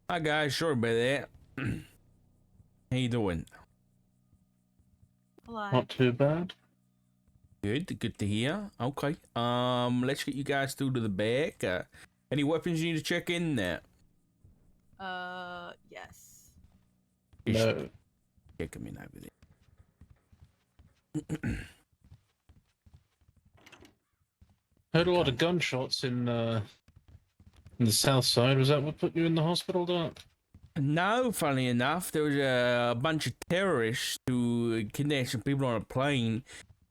Hi guys, sorry about that. How you doing? Hello. Not too bad. Good to hear. Okay. Let's get you guys through to the back. Any weapons you need to check in there? Yes. Just No. check them in over there. Heard a lot of gunshots in the south side. Was that what put you in the hospital, Doc? No, funny enough, there was a bunch of terrorists who kidnapped some people on a plane,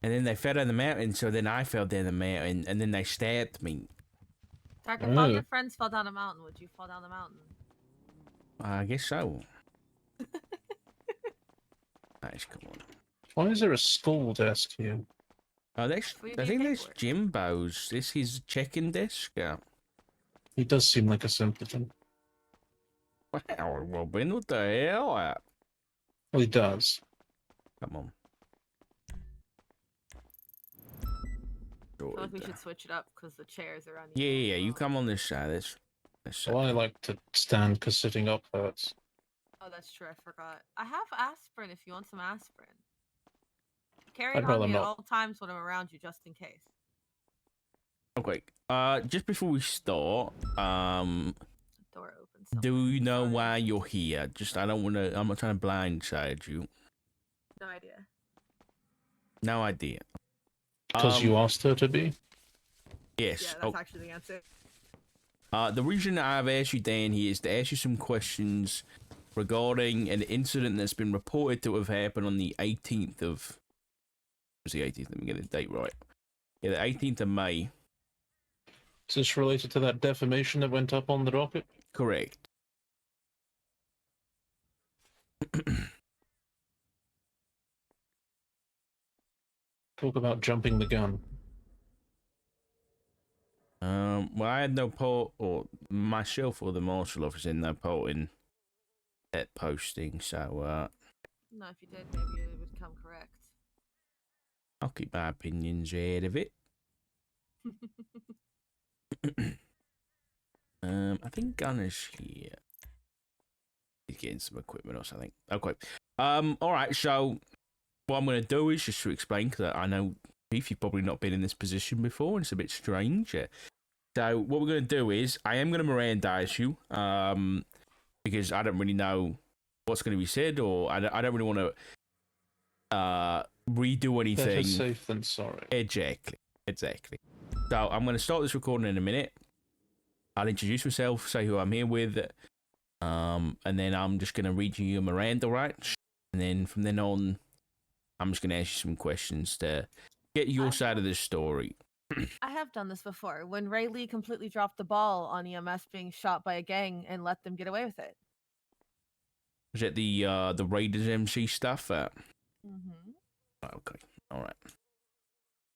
and then they fell down the mountain. So then I fell down the mountain, and then they stabbed me. Dark, if all your friends fell down a mountain, would you fall down the mountain? I guess so. Nice, come on. Why is there a school desk here? I think that's Jimbo's. This is his check-in desk. He does seem like a simpleton. Wow, Robin, what the hell? Well, he does. Come on. I feel like we should switch it up because the chairs are on. Yeah, you come on this side. This well, I like to stand because sitting up hurts. Oh, that's true. I forgot. I have aspirin if you want some aspirin. Carry it I'd rather on me at not. all times when I'm around you, just in case. Okay. Just before we start, The door opens. do you know why you're here? Just I'm not trying to blindside you. No idea. No idea. Because you asked her to be? Yes. Yeah, that's actually the answer. The reason I've asked you down here is to ask you some questions regarding an incident that's been reported to have happened on the 18th of... Was the 18th? Let me get the date right. Yeah, the 18th of May. Is this related to that defamation that went up on the docket? Correct. Talk about jumping the gun. Well, I had no part, or myself or the marshal officer had no part in that posting, so, No, if you did, maybe it would come correct. I'll keep my opinions out of it. I think Gunner's here. He's getting some equipment or something. Okay. Alright, so what I'm going to do is just to explain, because I know, Beef, you've probably not been in this position before, and it's a bit strange. So what we're going to do is, I am going to Mirandize you, because I don't really know what's going to be said, or I don't really want to redo anything. Better safe than sorry. Exactly. So I'm going to start this recording in a minute. I'll introduce myself, say who I'm here with, and then I'm just going to read you your Miranda rights, and then from then on, I'm just going to ask you some questions to get your side of the story. I have done this before, when Ray Lee completely dropped the ball on EMS being shot by a gang and let them get away with it. Is that the Raiders MC stuff? Mm-hmm. Okay,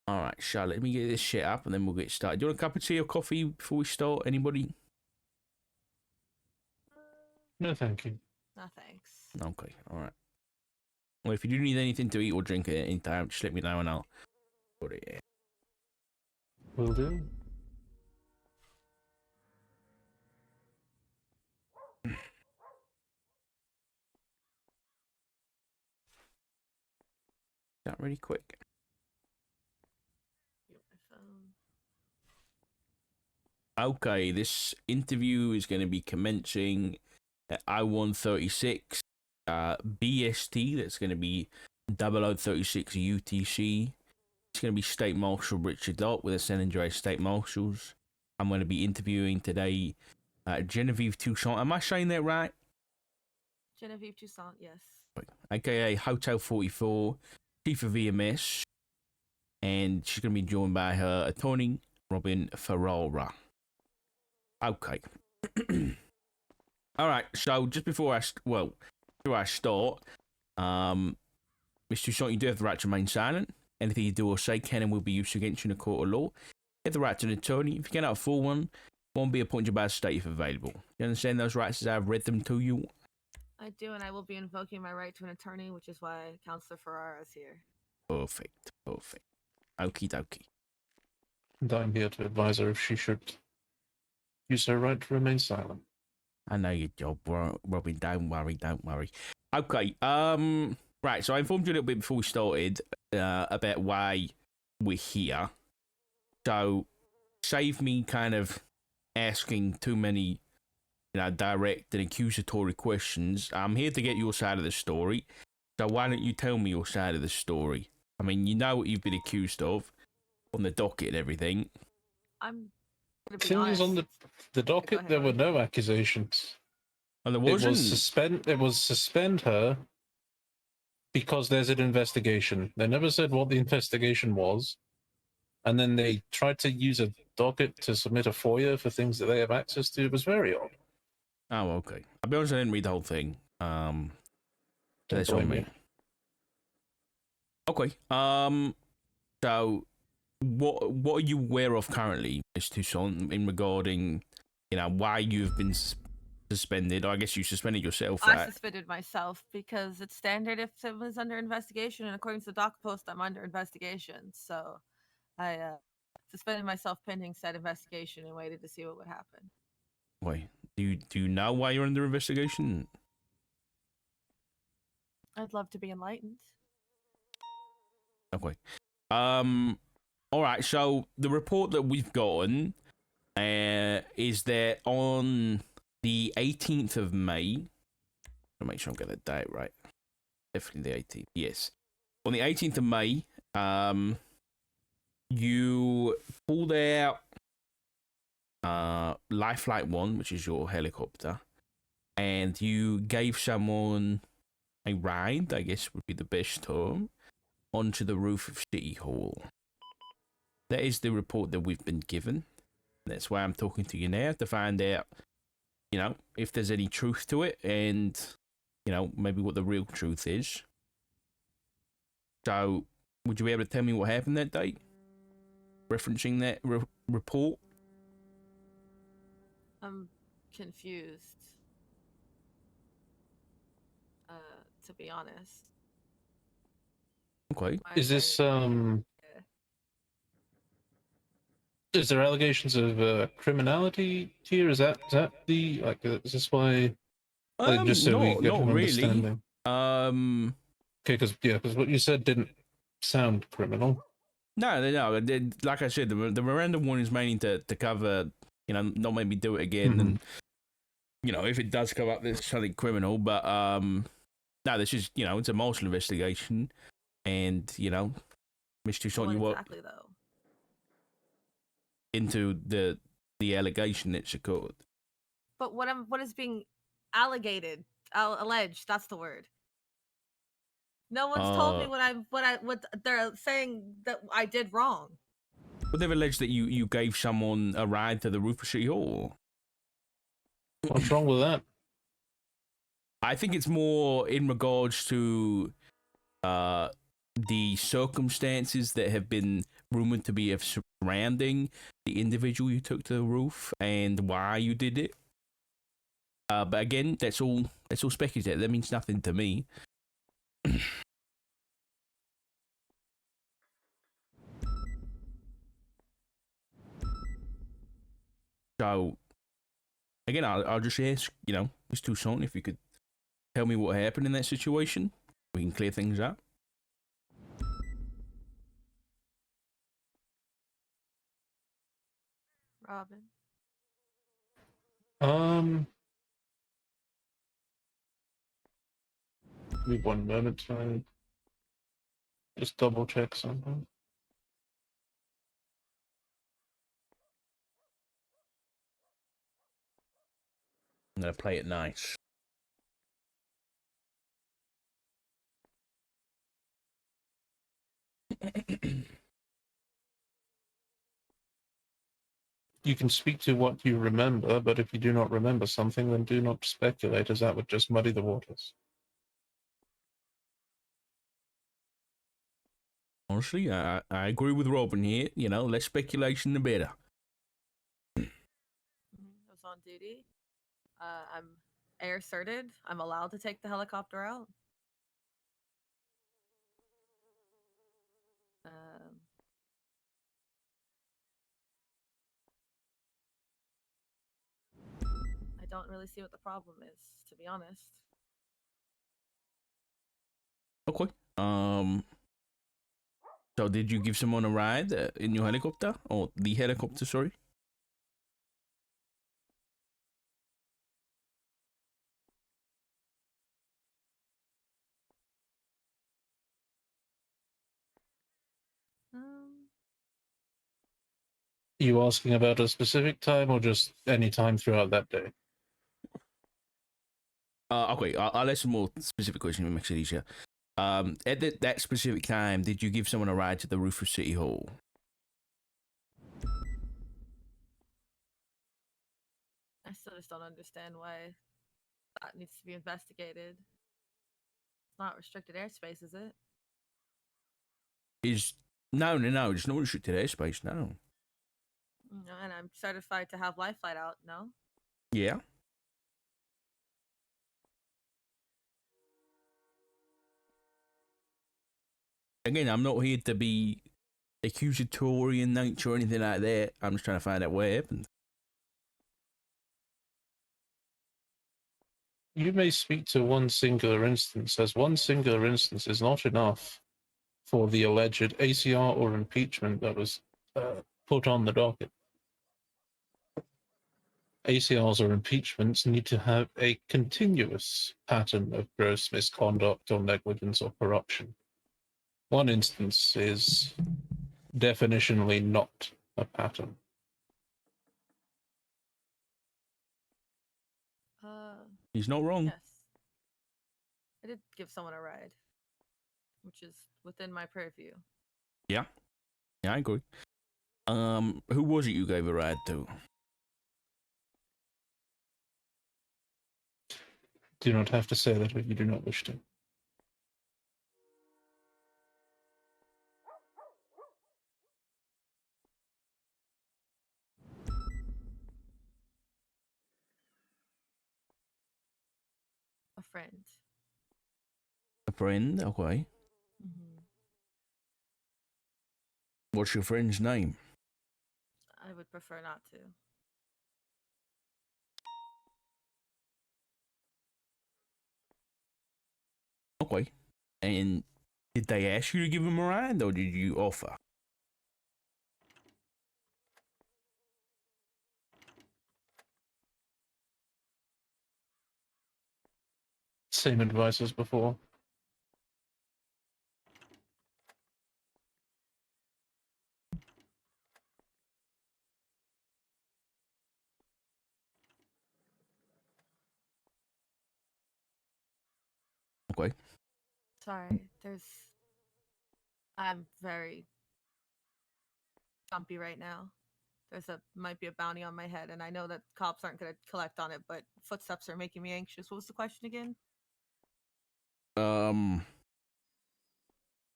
alright, so let me get this shit up and then we'll get started. Do you want a cup of tea or coffee before we start? Anybody? No, thank you. No, thanks. Okay, alright. Well, if you do need anything to eat or drink at any time, just let me know and I'll put it in. Will do. That really quick. Okay, this interview is going to be commencing at I-136 BST. That's going to be 0036 UTC. It's going to be State Marshal Richard Dott with the San Andreas State Marshals. I'm going to be interviewing today Genevieve Toussaint. Am I saying that right? Genevieve Toussaint, yes. AKA Hotel 44, Chief of EMS. And she's going to be joined by her attorney, Robin Ferrara. Okay. Alright, so just before I start, Mr. Toussaint, you do have the right to remain silent. Anything you do or say can and will be used against you in a court of law. You have the right to an attorney. If you cannot afford one be appointed by the state if available. You understand those rights as I've read them to you? I do, and I will be invoking my right to an attorney, which is why Counselor Ferrara is here. Perfect. Okie dokie. And I'm here to advise her if she should use her right to remain silent. I know your job, Robin. Don't worry, don't worry. Okay. Right. So I informed you a little bit before we started about why we're here. So save me kind of asking too many, direct and accusatory questions. I'm here to get your side of the story. So why don't you tell me your side of the story? I mean, you know what you've been accused of on the docket and everything. I'm gonna be Thing is, honest. on the docket, ahead, there were Robin. no accusations. And there It was wasn't. suspend her because there's an investigation. They never said what the investigation was, and then they tried to use a docket to submit a FOIA for things that they have access to. It was very odd. Oh, okay. I'll be honest, I didn't read the whole thing. Don't That's on blame me. you. Okay. So what are you aware of currently, Ms. Toussaint, in regarding, why you've been suspended? I guess you suspended yourself, I right? suspended myself because it's standard if someone's under investigation, and according to the doc post, I'm under investigation. So I suspended myself pending said investigation and waited to see what would happen. Wait, do you know why you're under investigation? I'd love to be enlightened. Okay. All right. So the report that we've gotten is that on the 18th of May. I'll make sure I'm getting the date right. Definitely the 18th. Yes. On the 18th of May, you pulled out Life Flight 1, which is your helicopter, and you gave someone a ride, I guess would be the best term, onto the roof of City Hall. That is the report that we've been given. That's why I'm talking to you now, to find out, if there's any truth to it, and, maybe what the real truth is. So, would you be able to tell me what happened that day? Referencing that report? I'm confused. To be honest. Okay. Is this Is there allegations of criminality here? Is that the is this why? Just so we get Not an really. understanding. Okay, because what you said didn't sound criminal. No. Like I said, the Miranda warning is mainly to cover, not make me do it again, and if it does come up, there's something criminal. But no, this is it's a martial investigation, and Miss Toussaint, What you were exactly though? into the allegation that's occurred. But what is being alleged? Alleged. That's the word. No one's told me what they're saying that I did wrong. But they've alleged that you gave someone a ride to the roof of City Hall. What's wrong with that? I think it's more in regards to the circumstances that have been rumored to be surrounding the individual you took to the roof and why you did it. But again, that's all speculative. That means nothing to me. So, again, I'll just ask, Ms. Toussaint, if you could tell me what happened in that situation. We can clear things up. Robin. Give me one moment to just double check something. I'm going to play it nice. You can speak to what you remember, but if you do not remember something, then do not speculate, as that would just muddy the waters. Honestly, I agree with Robin here. Less speculation, the better. I was on duty. I'm air certed. I'm allowed to take the helicopter out. I don't really see what the problem is, to be honest. Okay. So did you give someone a ride in your helicopter, or the helicopter? Sorry. Um, Are you asking about a specific time or just any time throughout that day? Okay. I'll ask some more specific questions to make it easier. At that specific time, did you give someone a ride to the roof of City Hall? I still just don't understand why that needs to be investigated. It's not restricted airspace, is it? No. It's not restricted airspace. No. No, and I'm certified to have life flight out, no? Yeah. Again, I'm not here to be accusatory in nature or anything like that. I'm just trying to find out what happened. You may speak to one singular instance, as one singular instance is not enough for the alleged ACR or impeachment that was put on the docket. ACRs or impeachments need to have a continuous pattern of gross misconduct or negligence or corruption. One instance is definitionally not a pattern. He's not wrong. Yes. I did give someone a ride, which is within my purview. Yeah, I agree. Who was it you gave a ride to? Do not have to say that if you do not wish to. A friend. A friend? Okay. Mm-hmm. What's your friend's name? I would prefer not to. Okay. And did they ask you to give him a ride, or did you offer? Same advice as before. Okay. Sorry, I'm very jumpy right now. Might be a bounty on my head, and I know that cops aren't going to collect on it, but footsteps are making me anxious. What was the question again?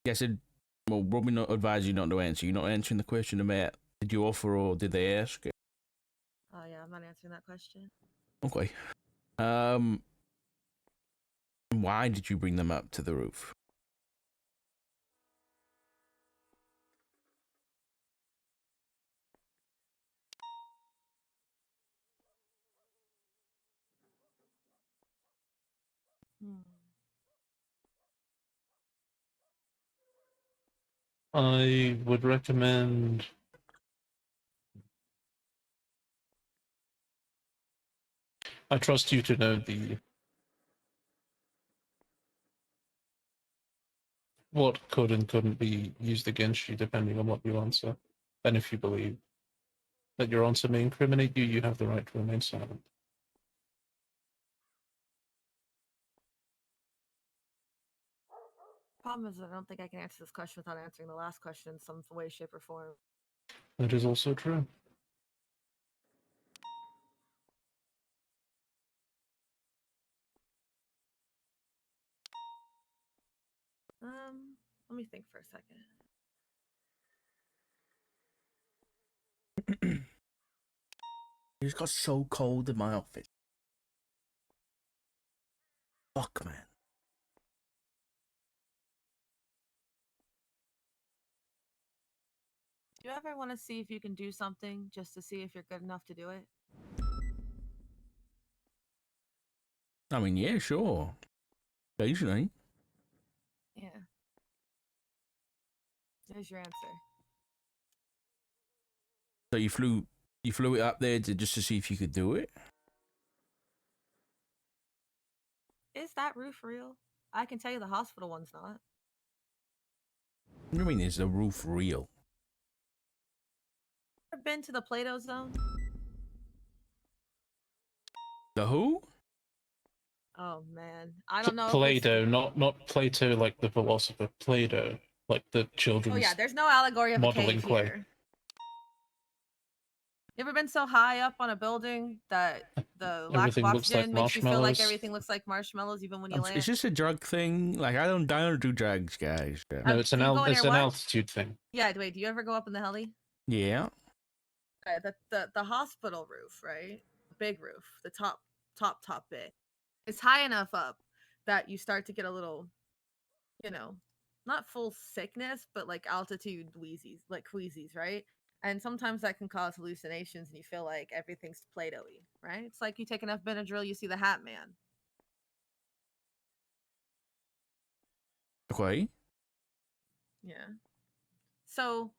I said, well, Robin advised you not to answer. You're not answering the question about did you offer or did they ask? Oh yeah, I'm not answering that question. Okay. Why did you bring them up to the roof? Hmm. I would recommend I trust you to know what could and couldn't be used against you depending on what you answer. And if you believe that your answer may incriminate you, you have the right to remain silent. Problem is, I don't think I can answer this question without answering the last question in some way, shape, or form. That is also true. Let me think for a second. It just got so cold in my office. Fuck, man. Do you ever want to see if you can do something just to see if you're good enough to do it? I mean, yeah, sure. Occasionally. Yeah. There's your answer. So you flew it up there just to see if you could do it? Is that roof real? I can tell you the hospital one's not. What do you mean is the roof real? Ever been to the Plato Zone? The who? Oh man, I don't know if it's. Play-Doh, not Plato like the philosopher, Play-Doh, like the Oh children's yeah, there's no allegory of a modeling cave clay. here. You ever been so high up on a building that the lack of Everything looks like oxygen makes you feel like marshmallows. everything looks like marshmallows even when you land? Is this a drug thing? Like I don't do drugs, guys. No, it's do you go near it's an what? altitude thing. Yeah, wait, do you ever go up in the heli? Yeah. The hospital roof, right? Big roof, the top bit. It's high enough up that you start to get a little, you know, not full sickness, but like altitude wheezies, like queasies, right? And sometimes that can cause hallucinations and you feel like everything's Play-Doh-y, right? It's like you take enough Benadryl, you see the Hat Man. Okay. Yeah. So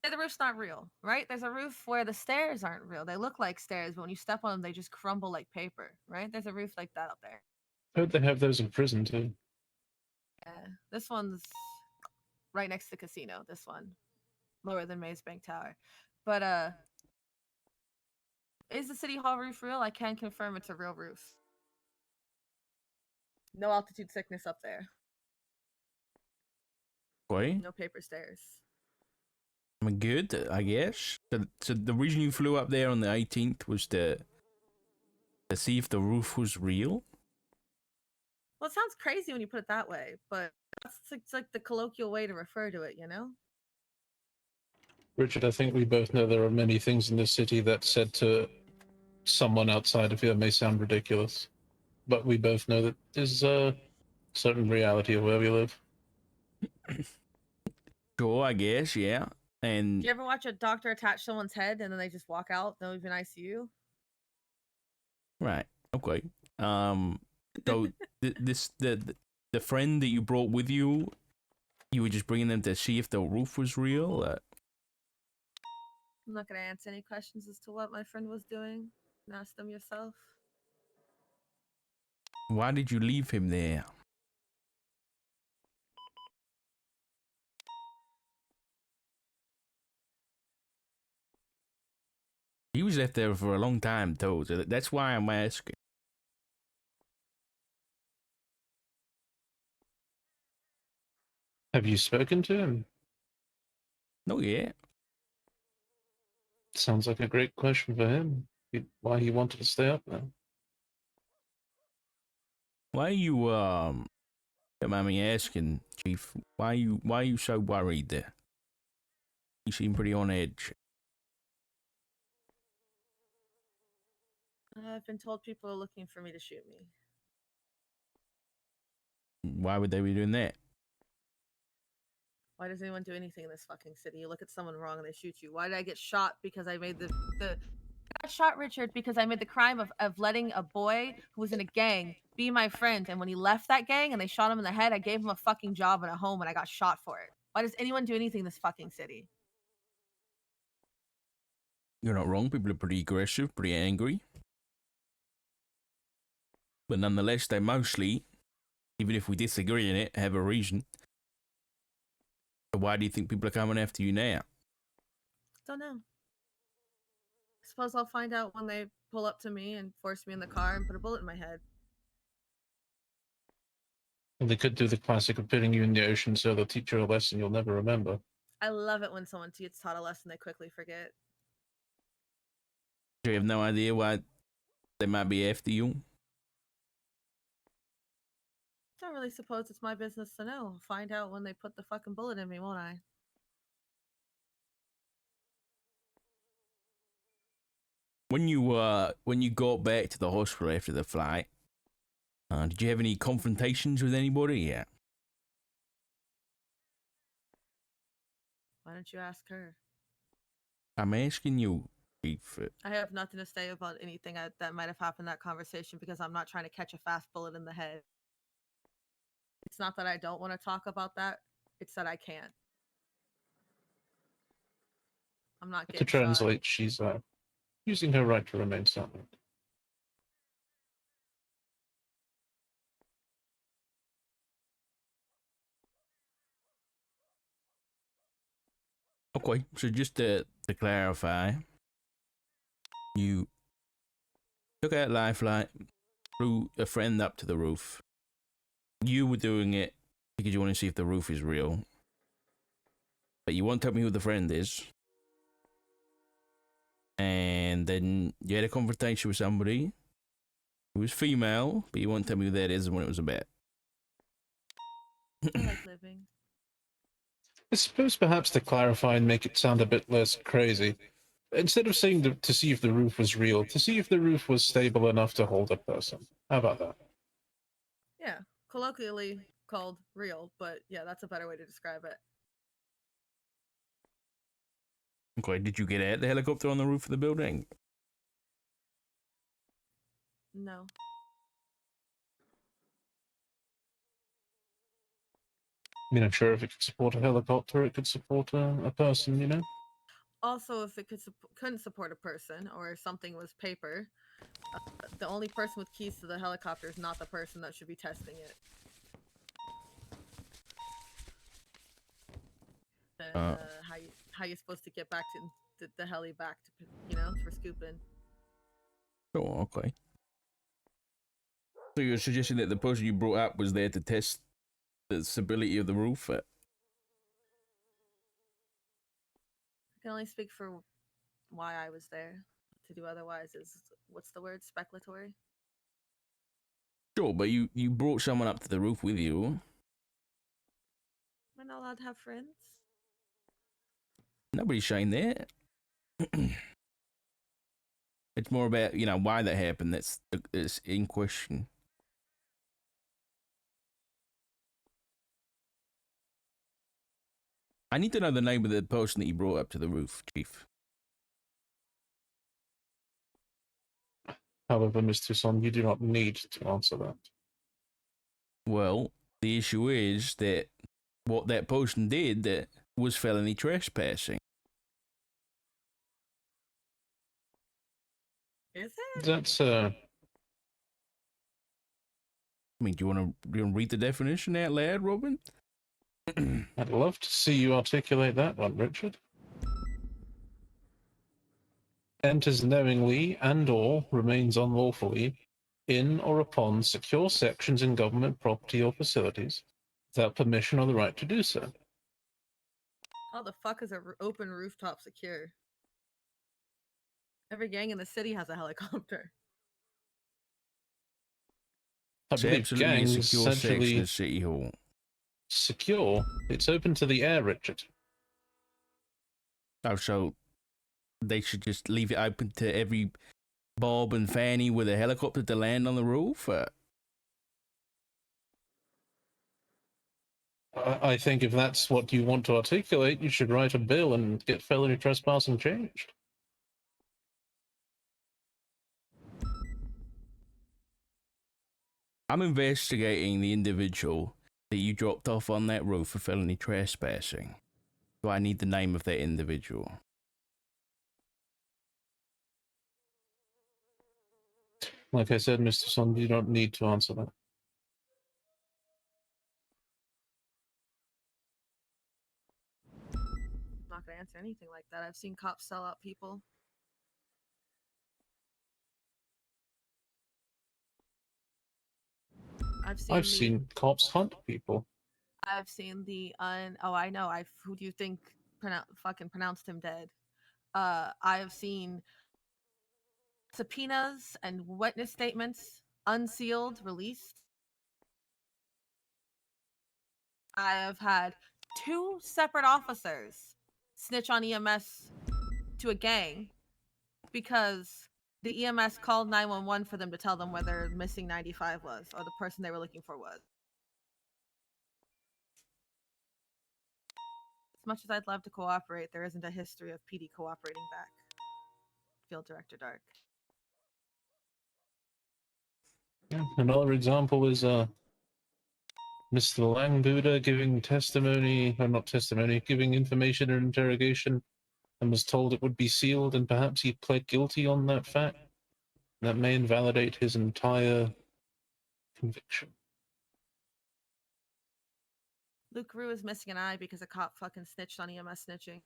yeah, the roof's not real, right? There's a roof where the stairs aren't real. They look like stairs, but when you step on them, they just crumble like paper, right? There's a roof like that up there. Heard they have those in prison too. Yeah. This one's right next to the casino, this one. Lower than Maze Bank Tower. But is the City Hall roof real? I can confirm it's a real roof. No altitude sickness up there. Okay. No paper stairs. I mean, good, I guess. So the reason you flew up there on the 18th was to see if the roof was real? Well, it sounds crazy when you put it that way, but it's like the colloquial way to refer to it, you know? Richard, I think we both know there are many things in this city that said to someone outside of here may sound ridiculous, but we both know that there's a certain reality of where we live. Sure, I guess, yeah. And Do you ever watch a doctor attach someone's head and then they just walk out, no even ICU? right, okay. So the friend that you brought with you, you were just bringing them to see if the roof was real. I'm not gonna answer any questions as to what my friend was doing. Ask them yourself. Why did you leave him there? He was left there for a long time, too. So that's why I'm asking. Have you spoken to him? No, yeah. Sounds like a great question for him. Why he wanted to stay up there. Why you don't mind me asking, Chief? Why you so worried there? You seem pretty on edge. I've been told people are looking for me to shoot me. Why would they be doing that? Why does anyone do anything in this fucking city? You look at someone wrong and they shoot you. Why did I get shot? Because I made the I got shot, Richard, because I made the crime of letting a boy who was in a gang be my friend. And when he left that gang and they shot him in the head, I gave him a fucking job and a home and I got shot for it. Why does anyone do anything in this fucking city? You're not wrong. People are pretty aggressive, pretty angry. But nonetheless, they mostly, even if we disagree in it, have a reason. So why do you think people are coming after you now? Don't know. Suppose I'll find out when they pull up to me and force me in the car and put a bullet in my head. And they could do the classic of putting you in the ocean so they'll teach you a lesson you'll never remember. I love it when someone gets taught a lesson they quickly forget. You have no idea why they might be after you? Don't really suppose it's my business to know. I'll find out when they put the fucking bullet in me, won't I? When you got back to the hospital after the flight, did you have any confrontations with anybody? Yeah. Why don't you ask her? I'm asking you. Chief. I have nothing to say about anything that might have happened in that conversation because I'm not trying to catch a fast bullet in the head. It's not that I don't want to talk about that. It's that I can't. I'm not To getting shot. translate, she's using her right to remain silent. Okay, so just to clarify, you took out Lifeline, threw a friend up to the roof. You were doing it because you want to see if the roof is real. But you won't tell me who the friend is. And then you had a confrontation with somebody who was female, but you won't tell me who that is and what it was about. I like living. I suppose perhaps to clarify and make it sound a bit less crazy, instead of saying to see if the roof was real, to see if the roof was stable enough to hold a person. How about that? Yeah, colloquially called real, but yeah, that's a better way to describe it. Okay, did you get out the helicopter on the roof of the building? No. I mean, I'm sure if it could support a helicopter, it could support a person, you know? Also, if it couldn't support a person or something was paper, the only person with keys to the helicopter is not the person that should be testing it. Then how you supposed to get back to the heli back to for scooping? Oh, okay. So you're suggesting that the person you brought up was there to test the stability of the roof? I can only speak for why I was there. To do otherwise is, what's the word, speculatory? Sure, but you brought someone up to the roof with you. Am I not allowed to have friends? Nobody's saying that. It's more about, why that happened. That's in question. I need to know the name of the person that you brought up to the roof, Chief. However, Miss Toussaint, you do not need to answer that. Well, the issue is that what that person did that was felony trespassing. Is it? That's I mean, do you want to read the definition out loud, Robin? I'd love to see you articulate that one, Richard. Enters knowingly and/or remains unlawfully in or upon secure sections in government property or facilities without permission or the right to do so. How the fuck is open rooftop secure? Every gang in the city has a helicopter. I It's believe absolutely a gangs secure section essentially of City Hall. secure. It's open to the air, Richard. Oh, so they should just leave it open to every Bob and Fanny with a helicopter to land on the roof? I think if that's what you want to articulate, you should write a bill and get felony trespassing changed. I'm investigating the individual that you dropped off on that roof for felony trespassing. So I need the name of that individual. Like I said, Mr. Son, you don't need to answer that. I'm not gonna answer anything like that. I've seen cops sell out people. I've seen cops hunt people. I've seen oh, I know. Who do you think fucking pronounced him dead? I have seen subpoenas and witness statements unsealed, released. I have had 2 separate officers snitch on EMS to a gang because the EMS called 911 for them to tell them where their missing 95 was or the person they were looking for was. As much as I'd love to cooperate, there isn't a history of PD cooperating back. Field Director Dark. Yeah. Another example is Mr. Langbuddha giving testimony, or not testimony, giving information in interrogation, and was told it would be sealed, and perhaps he pled guilty on that fact. That may invalidate his entire conviction. Luke Rue is missing an eye because a cop fucking snitched on EMS snitching.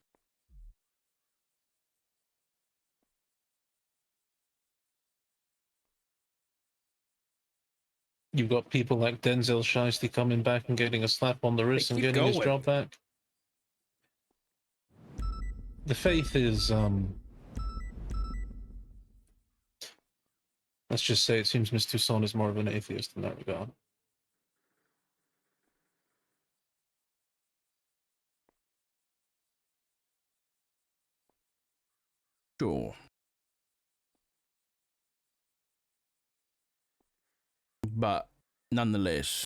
You've got people like Denzel Shiesty coming back and getting a slap on the wrist and keep getting his going. job back. The faith is, let's just say it seems Miss Toussaint is more of an atheist in that regard. Sure. But nonetheless,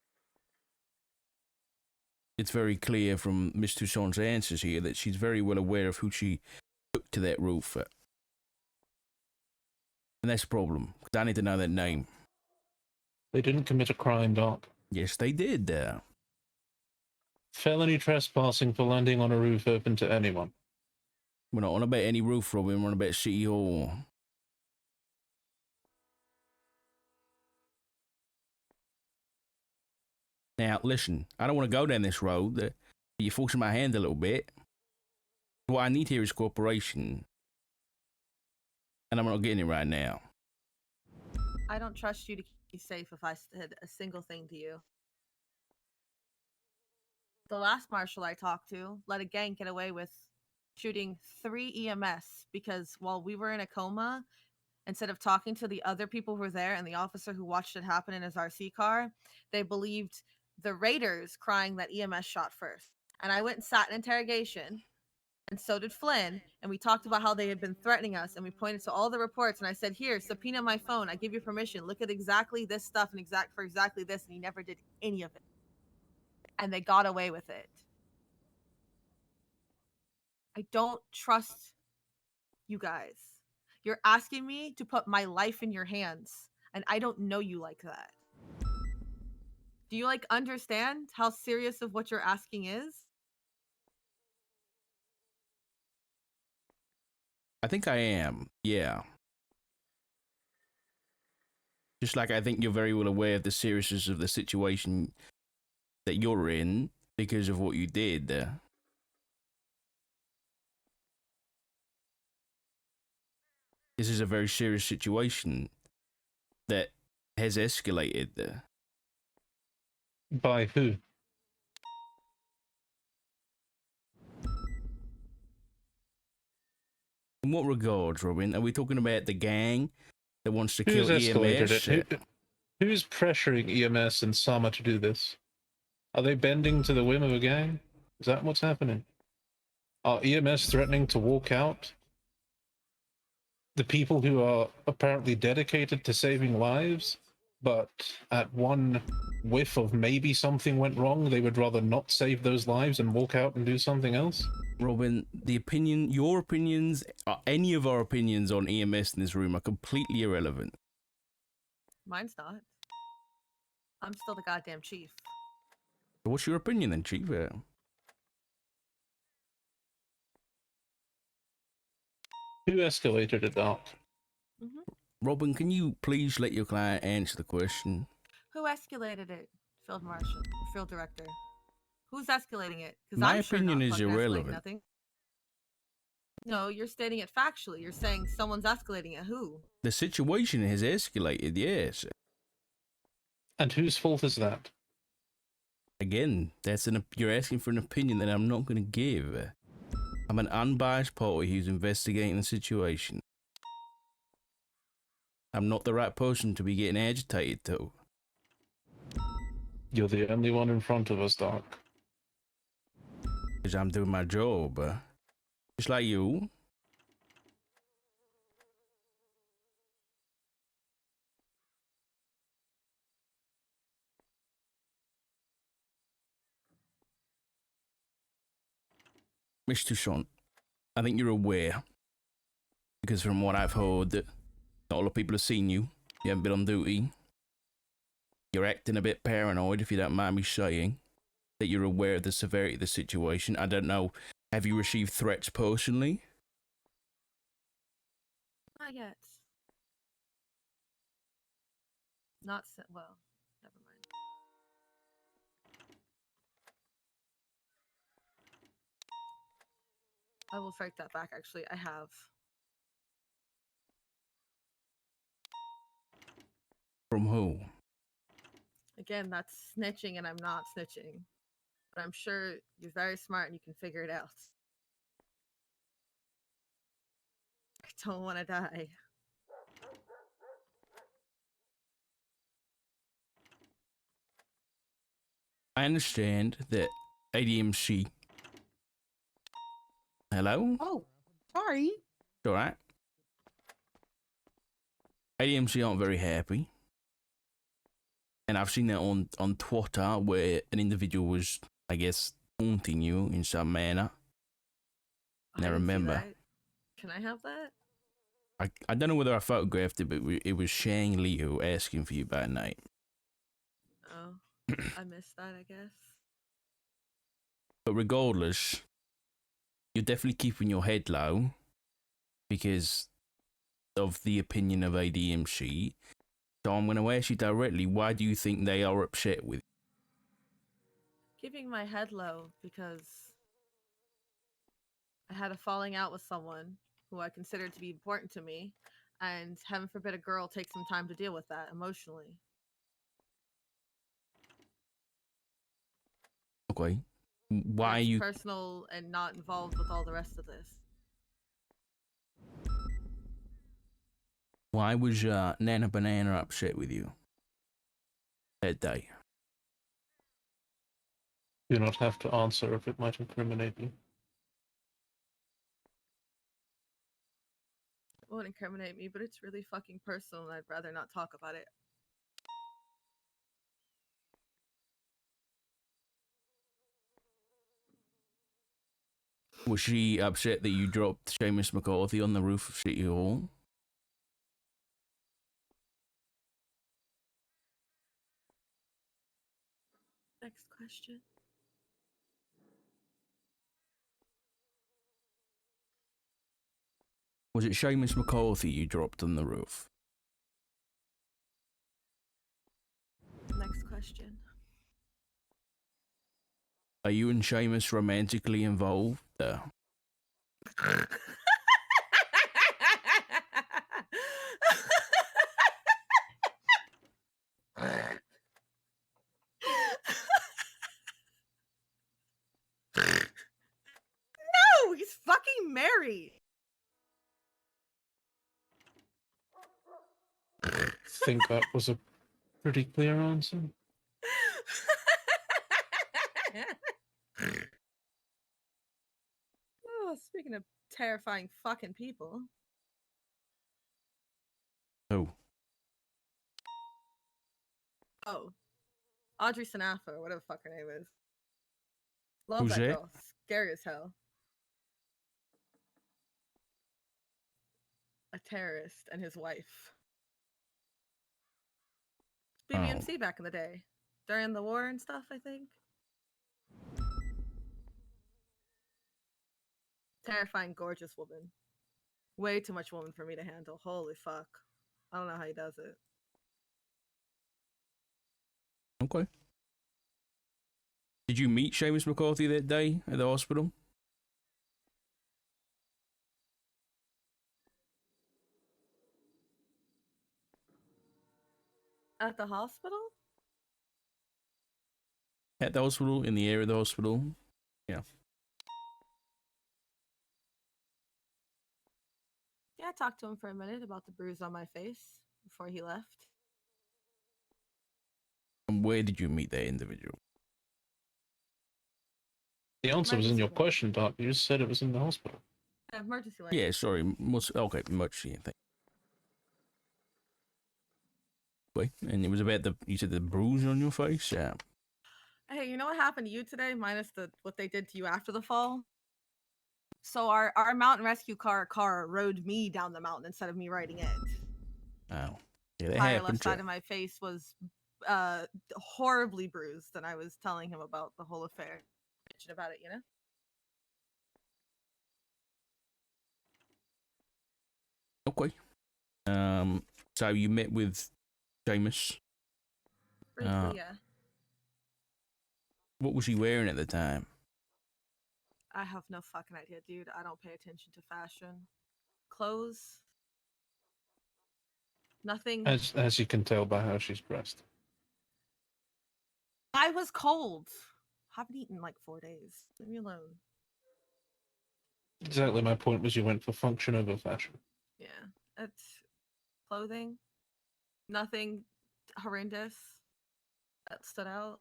it's very clear from Miss Toussaint's answers here that she's very well aware of who she took to that roof. And that's a problem, because I need to know that name. They didn't commit a crime, Doc. Yes, they did. Felony trespassing for landing on a roof open to anyone. We're not on about any roof, Robin. We're on about City Hall. Now, listen, I don't want to go down this road. You're forcing my hand a little bit. What I need here is cooperation. And I'm not getting it right now. I don't trust you to keep me safe if I said a single thing to you. The last marshal I talked to let a gang get away with shooting 3 EMS because while we were in a coma, instead of talking to the other people who were there and the officer who watched it happen in his RC car, they believed the raiders crying that EMS shot first. And I went and sat in interrogation, and so did Flynn, and we talked about how they had been threatening us, and we pointed to all the reports, and I said, here, subpoena my phone, I give you permission, look at exactly this stuff and for exactly this, and he never did any of it. And they got away with it. I don't trust you guys. You're asking me to put my life in your hands, and I don't know you like that. Do you understand how serious of what you're asking is? I think I am, yeah. Just like I think you're very well aware of the seriousness of the situation that you're in because of what you did. This is a very serious situation that has escalated. By who? In what regards, Robin? Are we talking about the gang that wants to Who's kill escalated EMS? it? Who's pressuring EMS and Sama to do this? Are they bending to the whim of a gang? Is that what's happening? Are EMS threatening to walk out? The people who are apparently dedicated to saving lives, but at one whiff of maybe something went wrong, they would rather not save those lives and walk out and do something else? Robin, your opinions, any of our opinions on EMS in this room are completely irrelevant. Mine's not. I'm still the goddamn chief. So what's your opinion then, Chief? Who escalated it, Doc? Robin, can you please let your client answer the question? Who escalated it? Field Director. Who's escalating it? Because My I'm sure opinion not is fucking escalating irrelevant. Nothing. No, you're stating it factually. You're saying someone's escalating it. Who? The situation has escalated, yes. And whose fault is that? Again, you're asking for an opinion that I'm not going to give. I'm an unbiased party who's investigating the situation. I'm not the right person to be getting agitated, though. You're the only one in front of us, Doc. Because I'm doing my job. Just like you. Miss Toussaint, I think you're aware Because from what I've heard, that not a lot of people have seen you. You haven't been on duty. You're acting a bit paranoid, if you don't mind me saying. That you're aware of the severity of the situation. I don't know. Have you received threats personally? Not yet. Not well. Never mind. I will strike that back. Actually, I have. From who? Again, that's snitching, and I'm not snitching. But I'm sure you're very smart and you can figure it out. I don't want to die. I understand that ADMC. Hello? Oh, sorry. It's alright. ADMC aren't very happy. And I've seen that on Twitter where an individual was, I guess, taunting you in some manner. And I didn't see remember. that. Can I have that? I don't know whether I photographed it, but it was Shang Liu asking for you by night. Oh, I missed that, I guess. But regardless, you're definitely keeping your head low because of the opinion of ADMC. So I'm going to ask you directly, why do you think they are upset with you? Keeping my head low because I had a falling out with someone who I considered to be important to me, and heaven forbid a girl takes some time to deal with that emotionally. Okay. Why It's you... personal and not involved with all the rest of this. Why was Nana Banana upset with you that day? You do not have to answer if it might incriminate you. It won't incriminate me, but it's really fucking personal, and I'd rather not talk about it. Was she upset that you dropped Seamus McCarthy on the roof of City Hall? Next question. Was it Seamus McCarthy you dropped on the roof? Next question. Are you and Seamus romantically involved? No, he's fucking married. I think that was a pretty clear answer. Oh, speaking of terrifying fucking people. Oh. Oh. Audrey Sanafa, or whatever the fuck her name is. Love Who's that that? girl. Scary as hell. A terrorist and his wife. BBMC back in the day. During the war and stuff, I think. Terrifying, gorgeous woman. Way too much woman for me to handle. Holy fuck. I don't know how he does it. Okay. Did you meet Seamus McCarthy that day at the hospital? At the hospital? At the hospital? In the area of the hospital? Yeah. Yeah, I talked to him for a minute about the bruise on my face before he left. And where did you meet that individual? The answer was in your Emergency lane. question, Doc. You just said it was in the hospital. Emergency lane. Yeah, sorry. Okay, much, yeah, thank you. And it was about you said the bruise on your face? Yeah. Hey, you know what happened to you today? Minus what they did to you after the fall? So our mountain rescue car rode me down the mountain instead of me riding it. Oh, yeah, that Entire happened. left side of my face was horribly bruised, and I was telling him about the whole affair, bitching about it, you know. Okay. So you met with Seamus. Briefly, yeah. What was he wearing at the time? I have no fucking idea, dude. I don't pay attention to fashion. Clothes. Nothing. As you can tell by how she's dressed. I was cold. Haven't eaten in like 4 days. Leave me alone. Exactly my point was you went for function over fashion. Yeah. It's clothing. Nothing horrendous that stood out.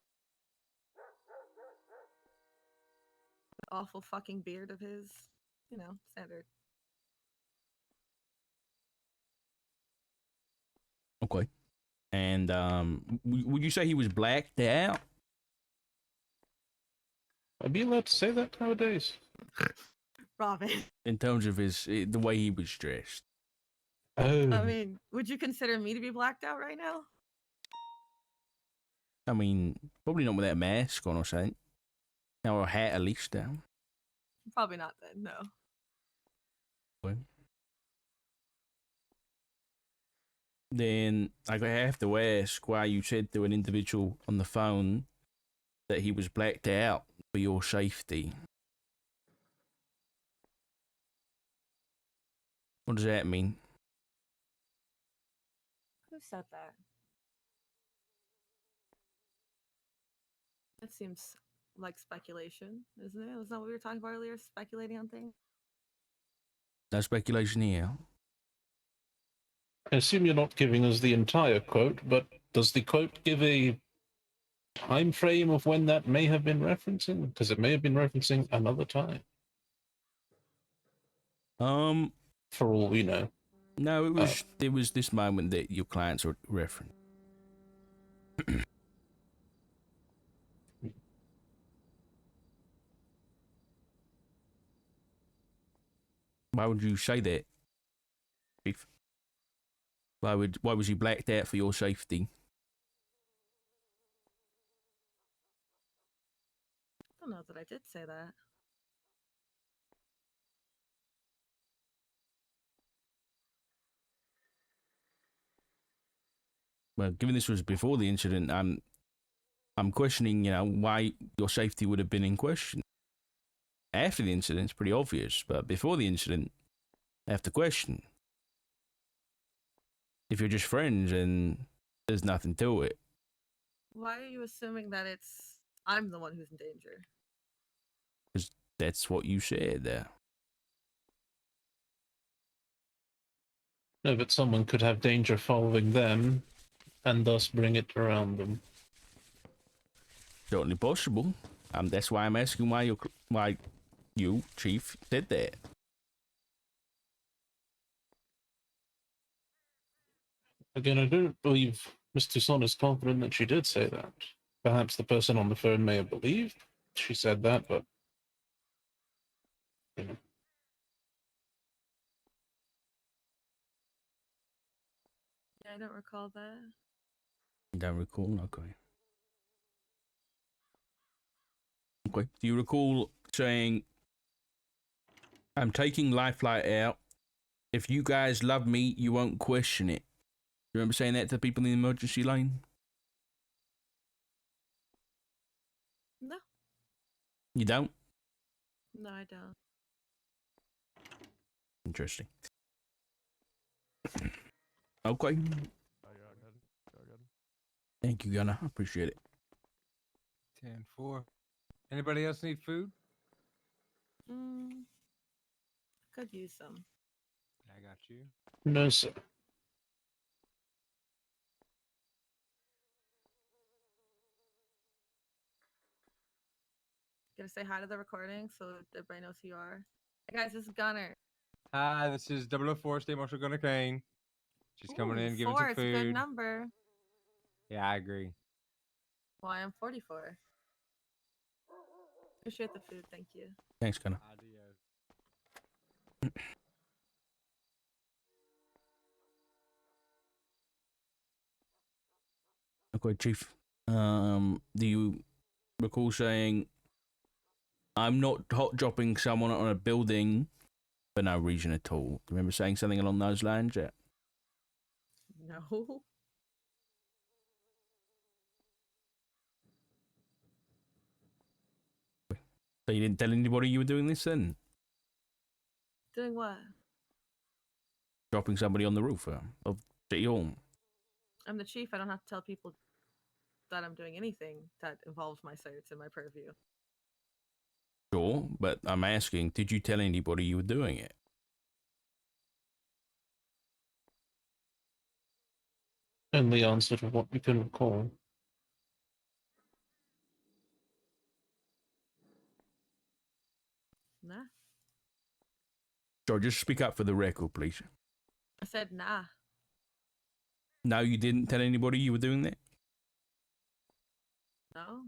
Awful fucking beard of his. You know, standard. Okay. And would you say he was blacked out? I'd be allowed to say that nowadays. Robin. In terms of the way he was dressed? Oh. I mean, would you consider me to be blacked out right now? I mean, probably not with that mask on or something. Or a hat at least down. Probably not then, no. Okay. Then I have to ask why you said to an individual on the phone that he was blacked out for your safety. What does that mean? Who said that? That seems like speculation, isn't it? Wasn't that what we were talking about earlier? Speculating on things? No speculation here. I assume you're not giving us the entire quote, but does the quote give a time frame of when that may have been referencing? Because it may have been referencing another time. For all we know. No, it was this moment that your clients are referencing. Why would you say that, Chief? Why was he blacked out for your safety? I don't know that I did say that. Well, given this was before the incident, I'm questioning, why your safety would have been in question. After the incident, it's pretty obvious, but before the incident, I have to question. If you're just friends and there's nothing to it. Why are you assuming that I'm the one who's in danger? Because that's what you said there. No, but someone could have danger following them and thus bring it around them. Certainly possible. That's why I'm asking why you, Chief, did that. Again, I don't believe Miss Toussaint is confident that she did say that. Perhaps the person on the phone may have believed she said that, but you know. Yeah, I don't recall that. You don't recall? Okay. Okay. Do you recall saying, I'm taking Lifeline out. If you guys love me, you won't question it. You remember saying that to people in the emergency lane? No. You don't? No, I don't. Interesting. Okay. Thank you, Gunnar. I appreciate it. 10-4. Anybody else need food? Could use some. I got you. No, sir. Gonna say hi to the recording so everybody knows who you are. Hey guys, this is Gunner. Hi, this is 004 State Marshal Gunnar Kane. She's coming in, giving 4 some is a good food. number. Yeah, I agree. Well, I am 44. Appreciate the food, thank you. Thanks, Gunnar. Adios. Okay, Chief. Do you recall saying, I'm not hot dropping someone on a building for no reason at all? Do you remember saying something along those lines? Yeah. No. So you didn't tell anybody you were doing this then? Doing what? Dropping somebody on the roof of City Hall? I'm the chief. I don't have to tell people that I'm doing anything that involves my certs and my purview. Sure, but I'm asking, did you tell anybody you were doing it? And the answer to what we can recall. Nah. Sure, just speak up for the record, please. I said nah. No, you didn't tell anybody you were doing that? No.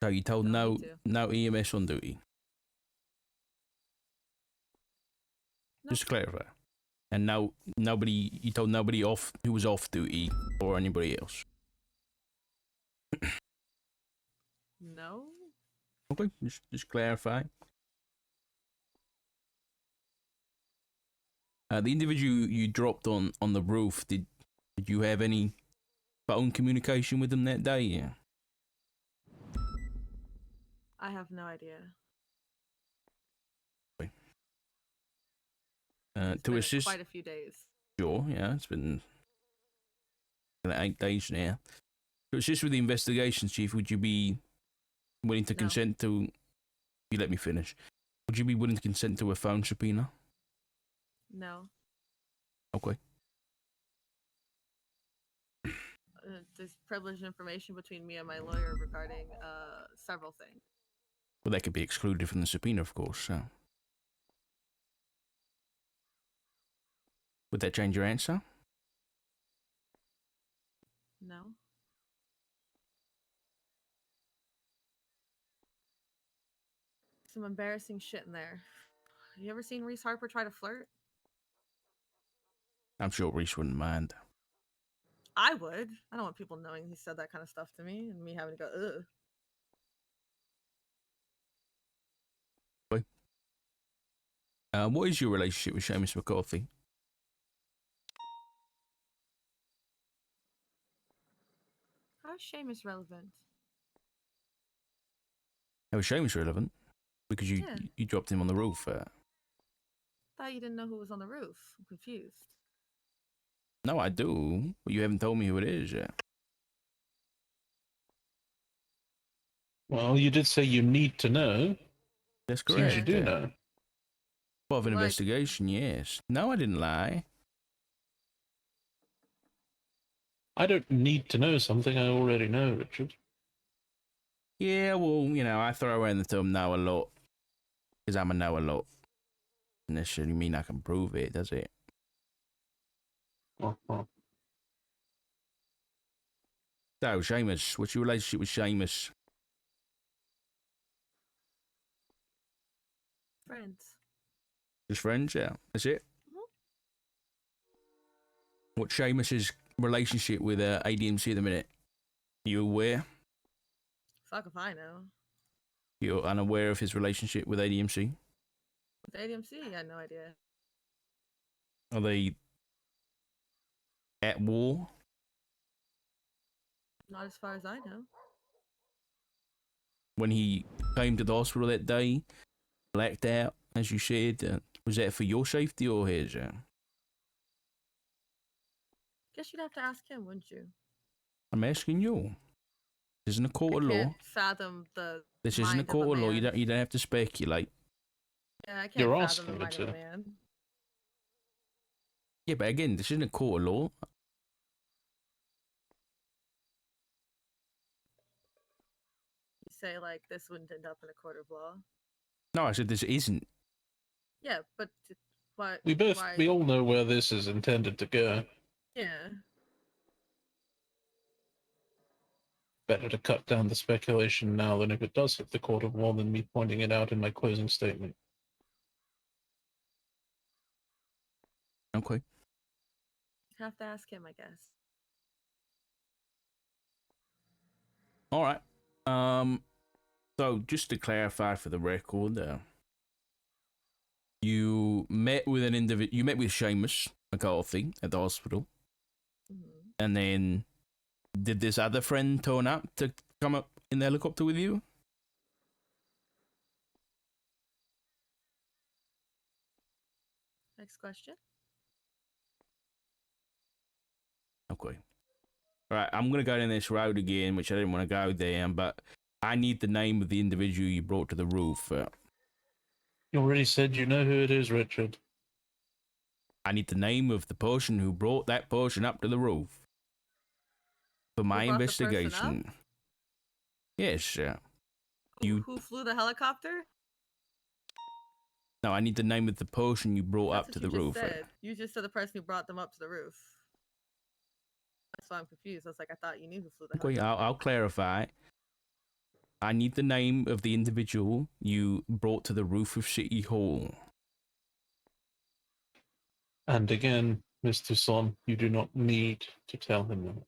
So you told Don't no need to. no EMS on duty? No. Just to clarify. And nobody, you told nobody off who was off duty or anybody else? No. Okay, just clarify. The individual you dropped on the roof, did you have any phone communication with them that day? Yeah. I have no idea. It's To been assist, quite a few days. sure, yeah, it's been 8 days now. To assist with the investigation, Chief, would you be willing to No. consent to? You let me finish. Would you be willing to consent to a phone subpoena? No. Okay. There's privileged information between me and my lawyer regarding several things. Well, that could be excluded from the subpoena, of course. So. Would that change your answer? No. Some embarrassing shit in there. You ever seen Reese Harper try to flirt? I'm sure Reese wouldn't mind. I would. I don't want people knowing he said that kind of stuff to me and me having to go, ugh. What is your relationship with Seamus McCarthy? How is Seamus relevant? How is Seamus relevant? Because you Yeah. you dropped him on the roof. Thought you didn't know who was on the roof. I'm confused. No, I do, but you haven't told me who it is yet. Well, you did say you need to know. That's Seems correct. you do yeah. know. Part of an Like- investigation, yes. No, I didn't lie. I don't need to know something I already know, Richard. Yeah, well, I throw around the term know a lot because I'm a know a lot. Doesn't necessarily mean I can prove it, does it? Uh-huh. So, Seamus, what's your relationship with Seamus? Friends. Just friends, yeah. That's it. Mhm. What's Seamus's relationship with ADMC at the minute? You aware? Fuck if I know. You're unaware of his relationship with ADMC? With ADMC, I had no idea. Are they at war? Not as far as I know. When he came to the hospital that day, blacked out, as you said, was that for your safety or his? Guess you'd have to ask him, wouldn't you? I'm asking you. This isn't a I court of law. can't fathom the This isn't a mind of court of law. man. You don't have to speculate. Yeah, I can't You're fathom asking the me mind of a to. man. Yeah, but again, this isn't a court of law. You say like this wouldn't end up in a court of law. No, I said this isn't. Yeah, but what? We all know where this is intended to go. Yeah. Better to cut down the speculation now than if it does hit the court of law than me pointing it out in my closing statement. Okay. Have to ask him, I guess. All right. So just to clarify for the record, you met with you met with Seamus McCarthy at the hospital, Mhm. and then did this other friend turn up to come up in the helicopter with you? Next question. Okay. All right, I'm gonna go down this road again, which I didn't want to go down, but I need the name of the individual you brought to the roof. You already said you know who it is, Richard. I need the name of the person who brought that person up to the roof for my brought the person up? investigation. Yes, Who flew the helicopter? No, I need the name of the person you brought That's up to what the you roof. just said. You just said the person who brought them up to the roof. That's why I'm confused. I was like, I thought you knew who flew the Okay, helicopter. I'll clarify. I need the name of the individual you brought to the roof of City Hall. And again, Miss Toussaint, you do not need to tell him that.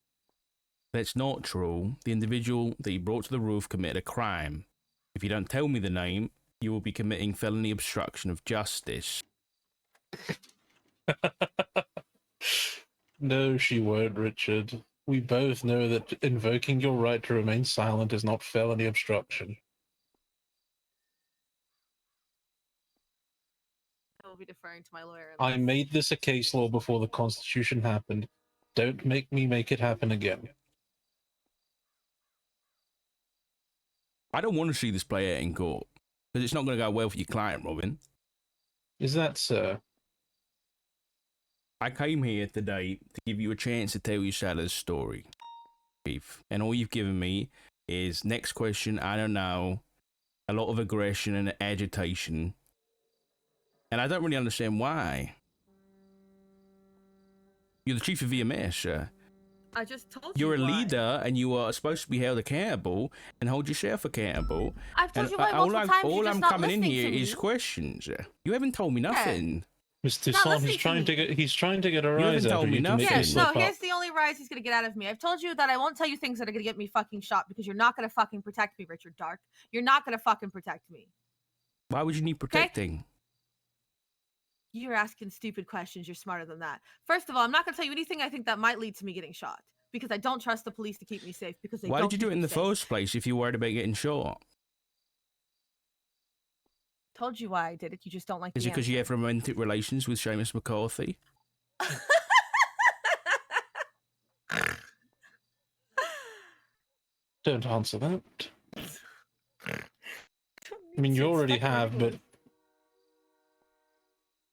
That's not true. The individual that you brought to the roof committed a crime. If you don't tell me the name, you will be committing felony obstruction of justice. No, she won't, Richard. We both know that invoking your right to remain silent is not felony obstruction. I will be deferring to my lawyer. I made this a case law before the Constitution happened. Don't make me make it happen again. I don't want to see this play out in court, because it's not going to go well for your client, Robin. Is that so? I came here today to give you a chance to tell your side of the story, Chief. And all you've given me is, next question, I don't know, a lot of aggression and agitation. And I don't really understand why. You're the chief of EMS. I just told you You're a why. leader, and you are supposed to be held accountable and hold yourself accountable. I've told And you why multiple times. all You're just I'm not coming in listening here to is me. questions. You haven't told me nothing. Mr. Not Toussaint, listening to me. he's trying to get a You rise haven't out told of me you to make nothing. you Yeah, slip no, up. here's the only rise he's gonna get out of me. I've told you that I won't tell you things that are gonna get me fucking shot because you're not gonna fucking protect me, Richard Dark. You're not gonna fucking protect me. Why would you need protecting? You're asking stupid questions. You're smarter than that. First of all, I'm not gonna tell you anything I think that might lead to me getting shot because I don't trust the police to keep me safe because they Why don't did you do keep it in me the safe. first place if you were worried about getting shot? Told you why I did it. You just don't like Is the it because you answer. have romantic relations with Seamus McCarthy? Don't answer that. I mean, you already have, but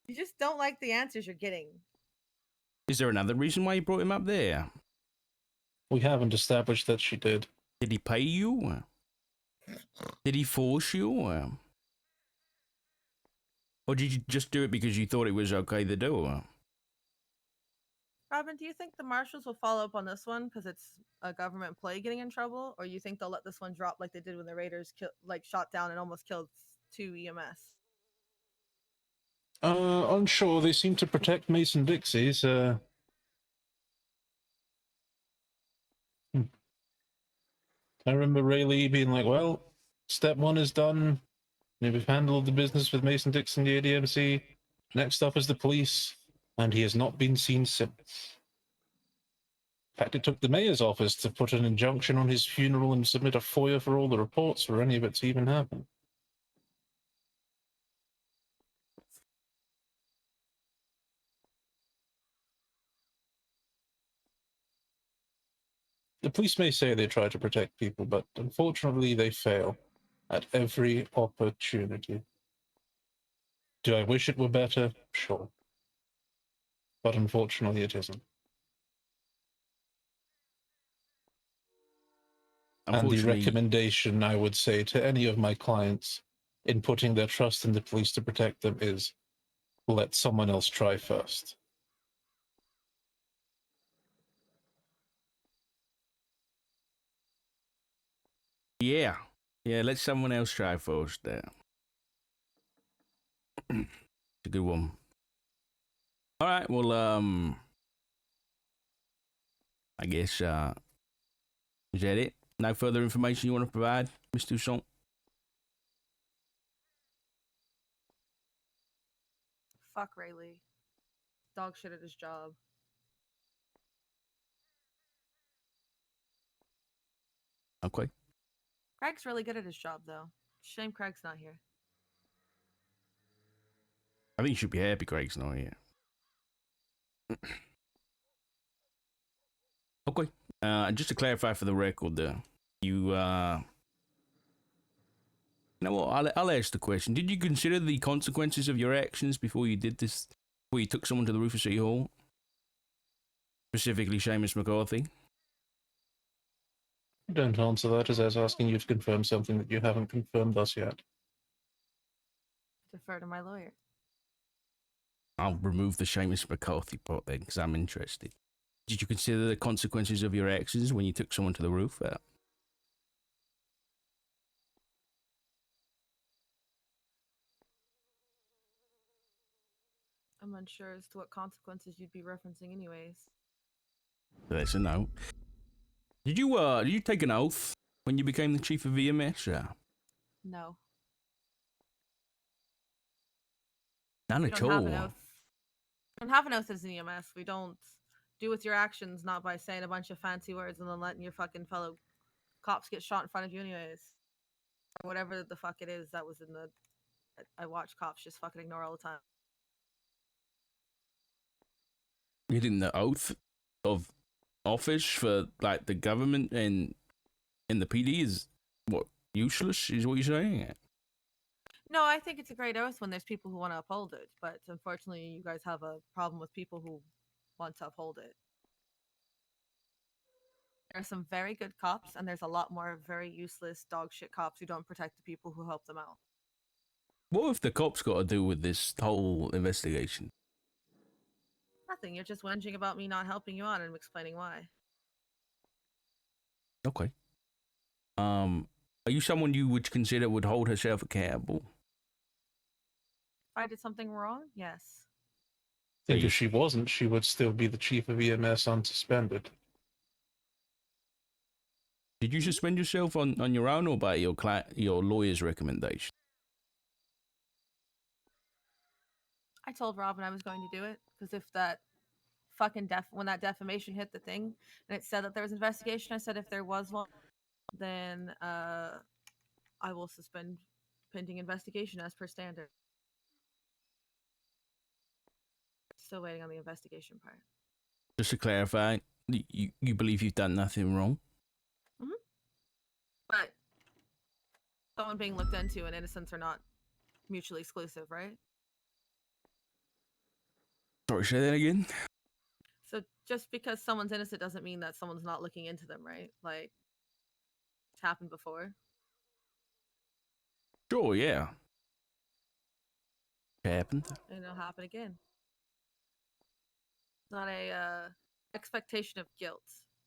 you just don't like the answers you're getting. Is there another reason why you brought him up there? we haven't established that she did. Did he pay you? Did he force you? Or did you just do it because you thought it was okay to do? Robin, do you think the marshals will follow up on this one because it's a government play getting in trouble, or you think they'll let this one drop like they did when the Raiders shot down and almost killed 2 EMS? Unsure. They seem to protect Mason Dixie's. I remember Ray Lee being like, well, step one is done. We've handled the business with Mason Dixon, the ADMC. Next up is the police, and he has not been seen since. In fact, it took the mayor's office to put an injunction on his funeral and submit a FOIA for all the reports for any of it to even happen. The police may say they try to protect people, but unfortunately they fail at every opportunity. Do I wish it were better? Sure. But unfortunately it isn't. And the recommendation I would say to any of my clients in putting their trust in the police to protect them is let someone else try first. Yeah, let someone else try first there. It's a good one. All right, well, I guess, is that it? No further information you want to provide, Miss Toussaint? Fuck Rayleigh. Dog shit at his job. Okay. Craig's really good at his job, though. Shame Craig's not here. I think you should be happy Greg's not here. Okay. Just to clarify for the record, you know what? I'll ask the question. Did you consider the consequences of your actions before you did this? Before you took someone to the roof of City Hall? Specifically, Seamus McCarthy? Don't answer that as I was asking you to confirm something that you haven't confirmed thus yet. Defer to my lawyer. I'll remove the Seamus McCarthy part then, because I'm interested. Did you consider the consequences of your actions when you took someone to the roof? I'm unsure as to what consequences you'd be referencing anyways. That's a no. Did you take an oath when you became the chief of EMS? No. None We at don't have an all. oath. We don't have an oath as an EMS. We don't do with your actions, not by saying a bunch of fancy words and then letting your fucking fellow cops get shot in front of you anyways. Or whatever the fuck it is that was in the... I watch cops just fucking ignore all the time. You didn't the oath of office for like the government and the PD is what useless is what you're saying? No, I think it's a great oath when there's people who want to uphold it, but unfortunately you guys have a problem with people who want to uphold it. There are some very good cops, and there's a lot more very useless dog shit cops who don't protect the people who help them out. What have the cops got to do with this whole investigation? Nothing, you're just whinging about me not helping you out and explaining why. Okay. Are you someone you would consider would hold herself accountable? If I did something wrong, yes. I think if she wasn't, she would still be the chief of EMS unsuspended. Did you suspend yourself on your own or by your lawyer's recommendation? I told Robin I was going to do it, because if that fucking when that defamation hit the thing, and it said that there was an investigation, I said if there was one, then I will suspend pending investigation as per standard. Still waiting on the investigation part. Just to clarify, you believe you've done nothing wrong? Mm-hmm. But someone being looked into and innocence are not mutually exclusive, right? Sorry, say that again? So just because someone's innocent doesn't mean that someone's not looking into them, right? Like, it's happened before. Sure, yeah. It happened. And it'll happen again. It's not a expectation of guilt,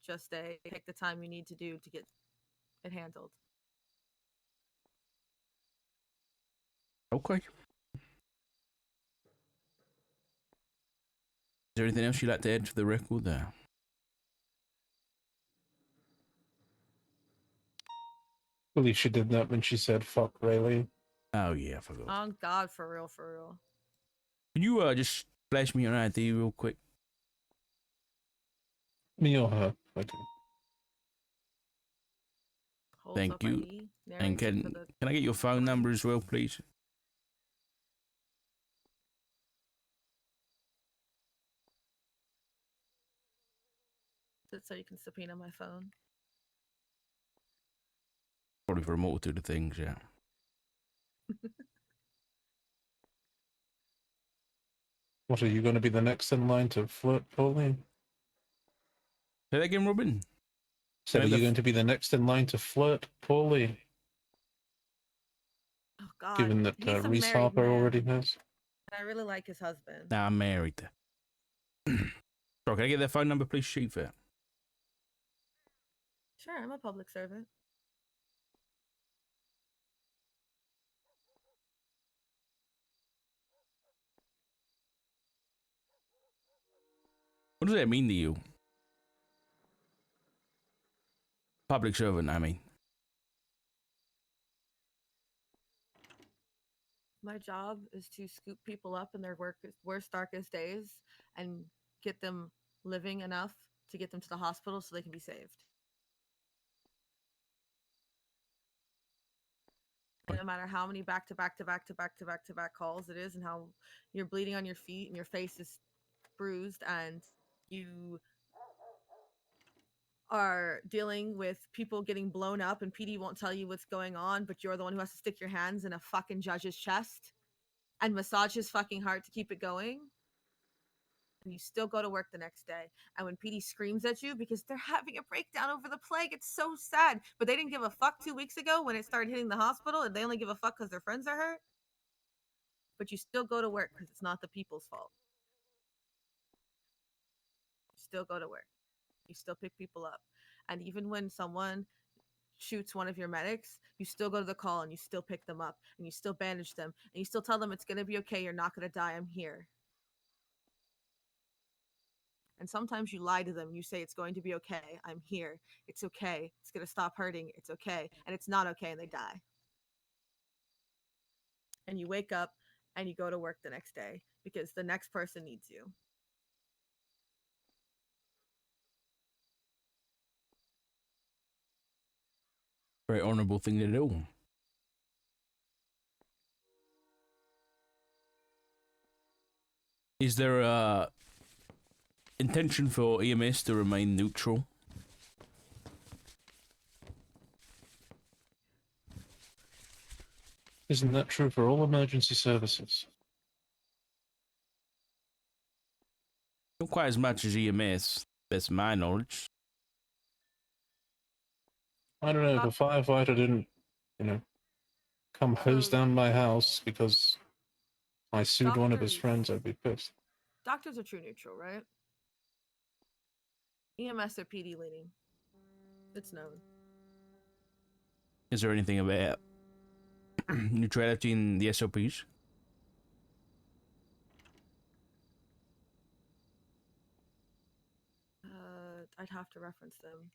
just a take the time you need to do to get it handled. Okay. Is there anything else you'd like to add to the record there? I believe she did that when she said "fuck Rayleigh." Oh yeah, I forgot. Oh God, for real, for real. Can you just flash me your ID real quick? Me or her? Okay. Holds Thank up you. ID, And narrates it for the... can I get your phone number as well, please? so you can subpoena my phone. Probably for a multitude of things, yeah. What, are you going to be the next in line to flirt, Pauline? Say that again, Robin? Said, are you going to be the next in line to flirt, Pauline? Oh God, Given that he's a Reese married Harper man. already has. I really like his husband. Nah, I'm married. Sorry, can I get their phone number, please, Chief? Sure, I'm a public servant. What does that mean to you? Public servant, I mean. My job is to scoop people up in their worst, darkest days and get them living enough to get them to the hospital so they can be saved. And no matter how many back to back calls it is, and how you're bleeding on your feet and your face is bruised, and you are dealing with people getting blown up and PD won't tell you what's going on, but you're the one who has to stick your hands in a fucking judge's chest and massage his fucking heart to keep it going. And you still go to work the next day. And when PD screams at you because they're having a breakdown over the plague, it's so sad. But they didn't give a fuck 2 weeks ago when it started hitting the hospital, and they only give a fuck because their friends are hurt. But you still go to work because it's not the people's fault. You still go to work. You still pick people up. And even when someone shoots one of your medics, you still go to the call and you still pick them up and you still bandage them and you still tell them it's going to be okay. You're not going to die. I'm here. And sometimes you lie to them. You say it's going to be okay. I'm here. It's okay. It's going to stop hurting. It's okay. And it's not okay. And they die. And you wake up and you go to work the next day because the next person needs you. Very honorable thing to do. Is there a intention for EMS to remain neutral? Isn't that true for all emergency services? Not quite as much as EMS, that's my knowledge. I don't know, if a firefighter didn't, come hose down my house because I sued one of his friends, I'd be pissed. Doctors are true neutral, right? EMS are PD leaning. It's known. Is there anything about neutrality in the SOPs? I'd have to reference them.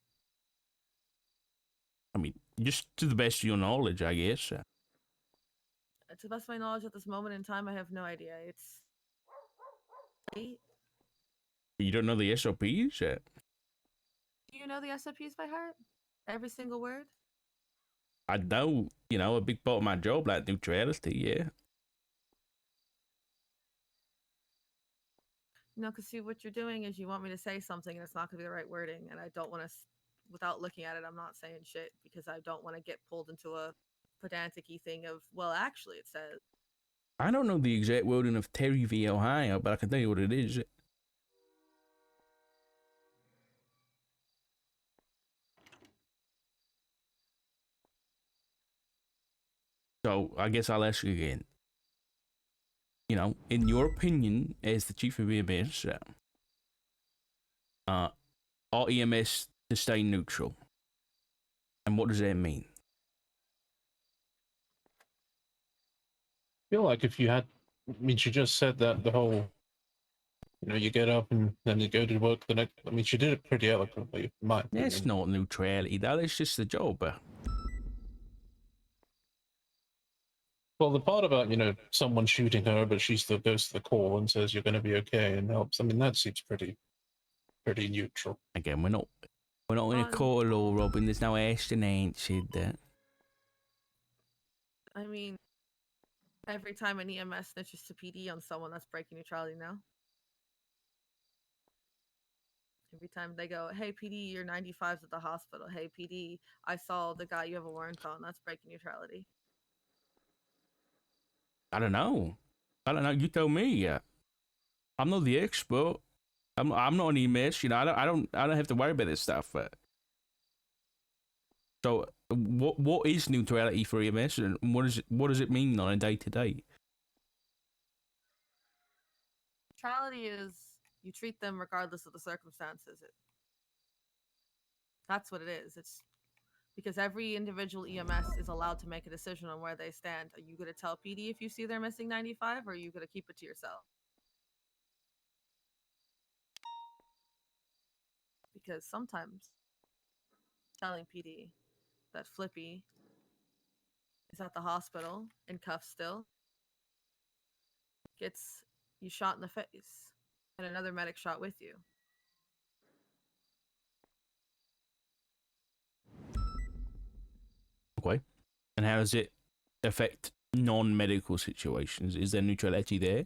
I mean, just to the best of your knowledge, I guess. To the best of my knowledge at this moment in time, I have no idea. It's... You don't know the SOPs yet? Do you know the SOPs by heart? Every single word? I know, a big part of my job, like neutrality, yeah. No, because see, what you're doing is you want me to say something and it's not going to be the right wording, and I don't want to, without looking at it, I'm not saying shit because I don't want to get pulled into a pedantic-y thing of, well, actually, it says. I don't know the exact wording of Terry v. Ohio, but I can tell you what it is. So, I guess I'll ask you again. In your opinion, as the chief of EMS, are EMS to stay neutral? And what does that mean? I feel like if you had, she just said that the whole, you get up and then you go to work the next, she did it pretty eloquently, in my opinion. That's not neutrality, though. That's just the job. Well, the part about, someone shooting her, but she still goes to the call and says you're going to be okay and helps, that seems pretty neutral. Again, we're not in a court of law, Robin. There's no Ashton answered that. I mean, every time an EMS snitches to PD on someone, that's breaking neutrality now. Every time they go, hey, PD, your 95's at the hospital. Hey, PD, I saw the guy you have a warrant on. That's breaking neutrality. I don't know. You tell me. I'm not the expert. I'm not an EMS. I don't have to worry about this stuff. So what is neutrality for EMS, and what does it mean on a day to day? Neutrality is you treat them regardless of the circumstances. That's what it is. It's because every individual EMS is allowed to make a decision on where they stand. Are you going to tell PD if you see they're missing 95, or are you going to keep it to yourself? Because sometimes telling PD that Flippy is at the hospital in cuffs still. Gets you shot in the face, and another medic shot with you. Okay. And how does it affect non-medical situations? Is there neutrality there?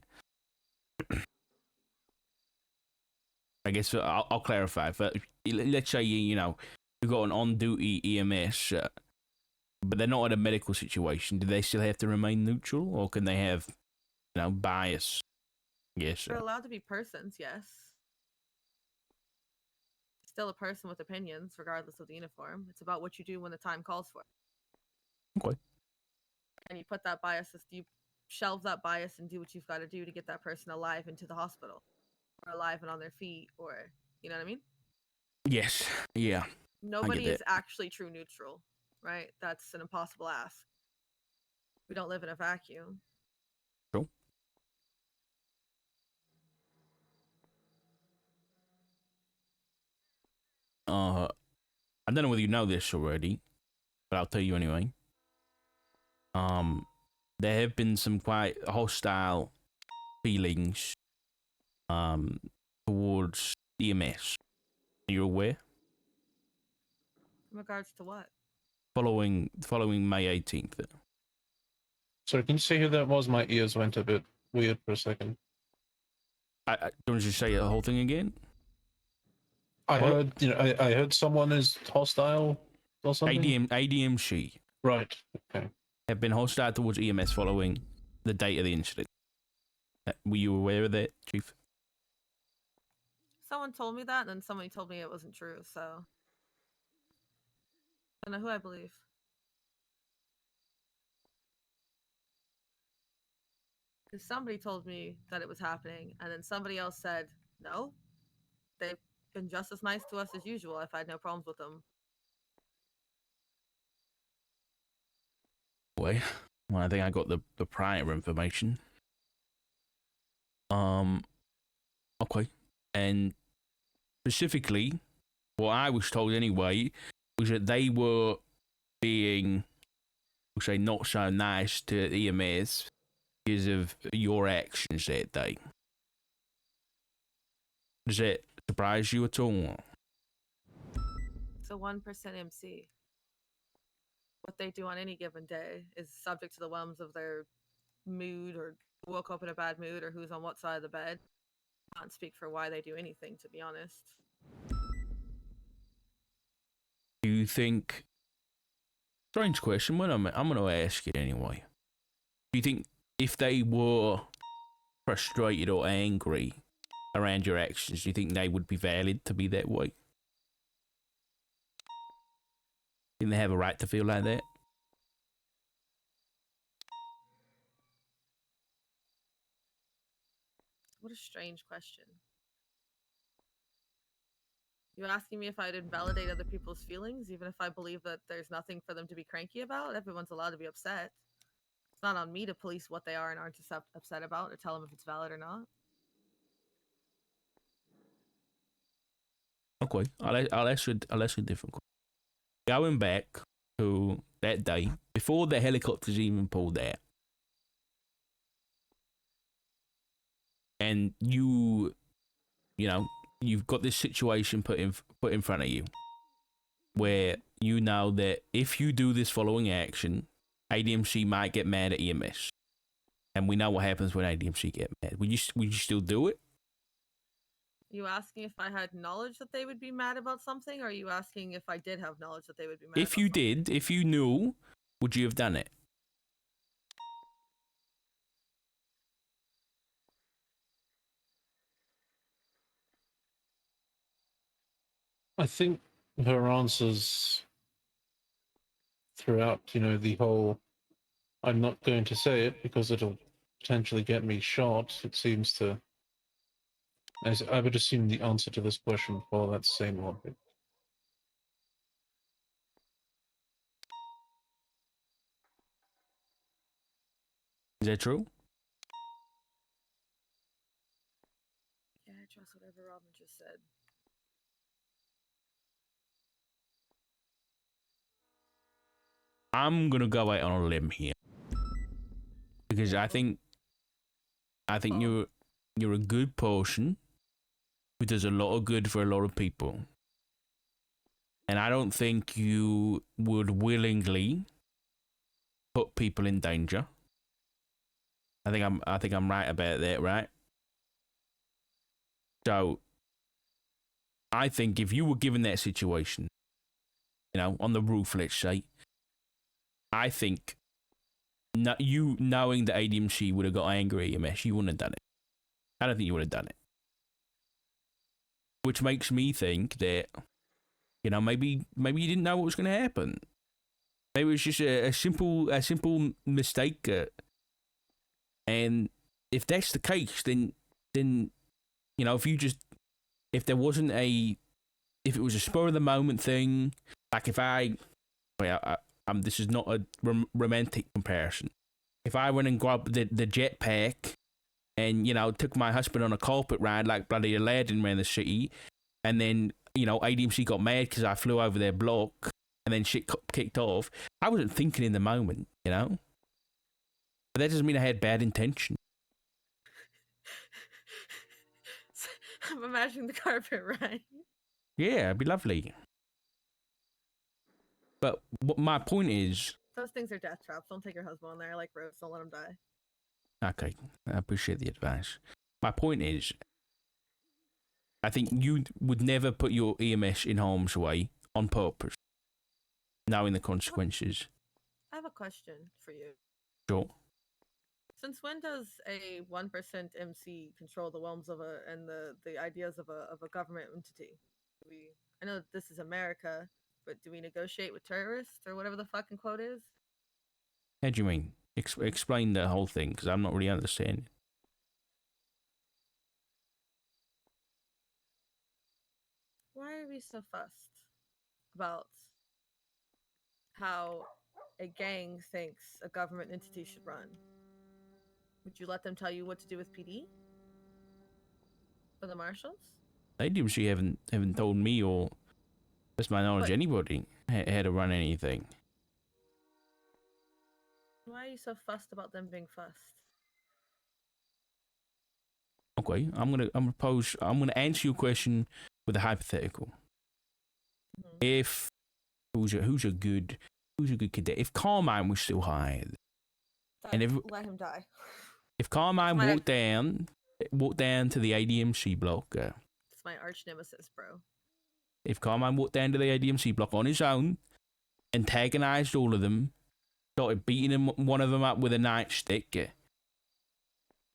I guess I'll clarify. But let's say you know you've got an on-duty EMS, but they're not in a medical situation. Do they still have to remain neutral, or can they have, you know, bias? Yes. They're allowed to be persons, yes. Still a person with opinions, regardless of the uniform. It's about what you do when the time calls for it. Okay. And you put that bias, you shelve that bias and do what you've got to do to get that person alive into the hospital, or alive and on their feet, or you know what I mean? Yes. Yeah. Nobody that. is actually true neutral, right? That's an impossible ask. We don't live in a vacuum. True. I don't know whether you know this already, but I'll tell you anyway. There have been some quite hostile feelings, towards EMS. Are you aware? In regards to what? Following May 18th. Sorry, can you say who that was? My ears went a bit weird for a second. I don't you say the whole thing again? I heard, you know, I heard someone is hostile or something. ADMC Right. Okay. have been hostile towards EMS following the date of the incident. Were you aware of that, Chief? Someone told me that, and then somebody told me it wasn't true, so I don't know who I believe. Because somebody told me that it was happening, and then somebody else said, no, they've been just as nice to us as usual. I've had no problems with them. Well, I think I got the prior information. Okay. And specifically, what I was told anyway, was that they were being, we'll say, not so nice to EMS because of your actions that day. Does that surprise you at all? It's a 1% MC. What they do on any given day is subject to the whims of their mood, or woke up in a bad mood, or who's on what side of the bed. I can't speak for why they do anything, to be honest. Do you think? Strange question, but I'm going to ask it anyway. Do you think if they were frustrated or angry around your actions, do you think they would be valid to be that way? Think they have a right to feel like that? What a strange question. You asking me if I'd invalidate other people's feelings, even if I believe that there's nothing for them to be cranky about? Everyone's allowed to be upset. It's not on me to police what they are and aren't upset about, or tell them if it's valid or not. Okay, I'll ask you a different question. Going back to that day, before the helicopters even pulled out, and you know, you've got this situation put in front of you, where you know that if you do this following action, ADMC might get mad at EMS, and we know what happens when ADMC get mad. Would you still do it? You asking if I had knowledge that they would be mad about something, or are you asking if I did have knowledge that they would be mad If about you something? did, if you knew, would you have done it? I think her answers throughout, you know, the whole I'm not going to say it because it'll potentially get me shot, it seems to, as I would assume the answer to this question for that same one. Is that true? Yeah, I trust whatever Robin just said. I'm gonna go out on a limb here because I think you're a good person who does a lot of good for a lot of people, and I don't think you would willingly put people in danger. I think I'm right about that, right? So I think if you were given that situation, you know, on the roof, let's say, I think you knowing the ADMC would have got angry at EMS, you wouldn't have done it. I don't think you would have done it. Which makes me think that, you know, maybe you didn't know what was going to happen. Maybe it was just a simple mistake. And if that's the case, then you know, if it was a spur of the moment thing, like if this is not a romantic comparison. If I went and grabbed the jetpack and, you know, took my husband on a carpet ride like bloody Aladdin around the city, and then, you know, ADMC got mad because I flew over their block and then shit kicked off, I wasn't thinking in the moment, you know? But that doesn't mean I had bad intention. I'm imagining the carpet ride. Yeah, it'd be lovely. But what my point is... Those things are death traps. Don't take your husband on there like Rose. Don't let him die. Okay, I appreciate the advice. My point is, I think you would never put your EMS in harm's way on purpose, knowing the consequences. I have a question for you. Sure. Since when does a 1% MC control the realms of the ideas of a government entity? I know this is America, but do we negotiate with terrorists or whatever the fucking quote is? How do you mean? Explain the whole thing, because I'm not really understanding. Why are we so fussed about how a gang thinks a government entity should run? Would you let them tell you what to do with PD? Or the marshals? They usually haven't told me, or, that's my knowledge, anybody how to run anything. Why are you so fussed about them being fussed? Okay, I'm gonna answer your question with a hypothetical. Mm-hmm. If who's a good cadet? If Carmine was still hired, and if let him die. If Carmine walked down to the ADMC block, It's my arch nemesis, bro. If Carmine walked down to the ADMC block on his own, antagonized all of them, started beating one of them up with a nightstick,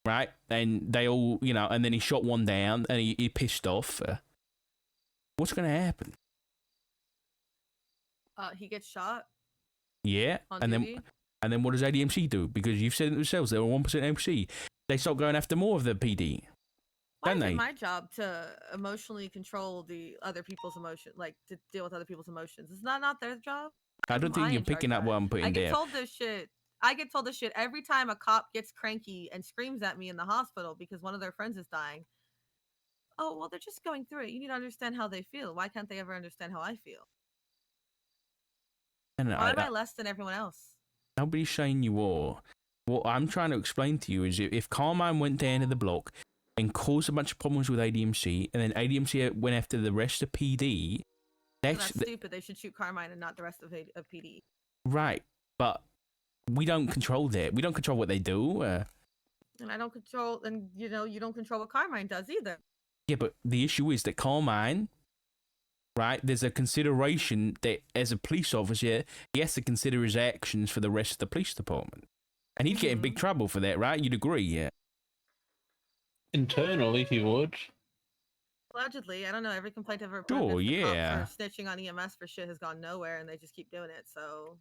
right? And they all, you know, and then he shot one down and he pissed off. What's going to happen? He gets shot. Yeah, and then what does ADMC do? Because you've said it themselves, they're a 1% MC. They start going after more of the PD. Why don't is they? it my job to emotionally control the other people's emotion, like to deal with other people's emotions? Is that not their job? I don't think you're picking up what I'm putting down. I get told this shit every time a cop gets cranky and screams at me in the hospital because one of their friends is dying. Oh, well, they're just going through it. You need to understand how they feel. Why can't they ever understand how I feel? Why am I less than everyone else? Nobody's saying you are. What I'm trying to explain to you is if Carmine went down to the block and caused a bunch of problems with ADMC, and then ADMC went after the rest of PD, that's stupid. They should shoot Carmine and not the rest of PD. Right, but we don't control that. We don't control what they do. And I don't control, and you don't control what Carmine does either. Yeah, but the issue is that Carmine, right, there's a consideration that as a police officer, he has to consider his actions for the rest of the police department. And he'd get in big trouble for that, right? You'd agree, yeah? Internally, he would. Allegedly. I don't know. Every complaint I've ever put Sure, against the yeah. cops for snitching on EMS for shit has gone nowhere, and they just keep doing it, so...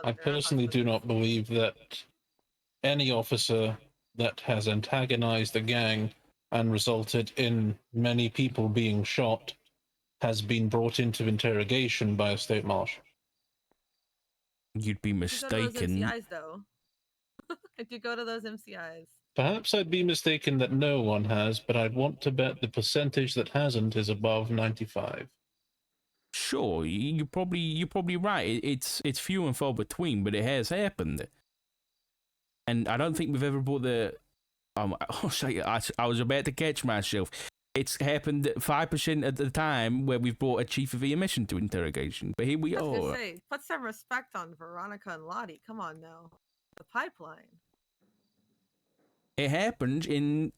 I personally do not believe that any officer that has antagonized a gang and resulted in many people being shot has been brought into interrogation by a state marshal. You'd be mistaken. If you go to those MCIs, though. If you go to those MCIs. Perhaps I'd be mistaken that no one has, but I'd want to bet the percentage that hasn't is above 95. sure, you're probably right. It's few and far between, but it has happened. And I don't think we've ever brought the. Oh, sorry, I was about to catch myself. It's happened 5% of the time where we've brought a chief of EMS into interrogation. But here we I was gonna are. say, put some respect on Veronica and Lottie. Come on now, the pipeline. It happens in,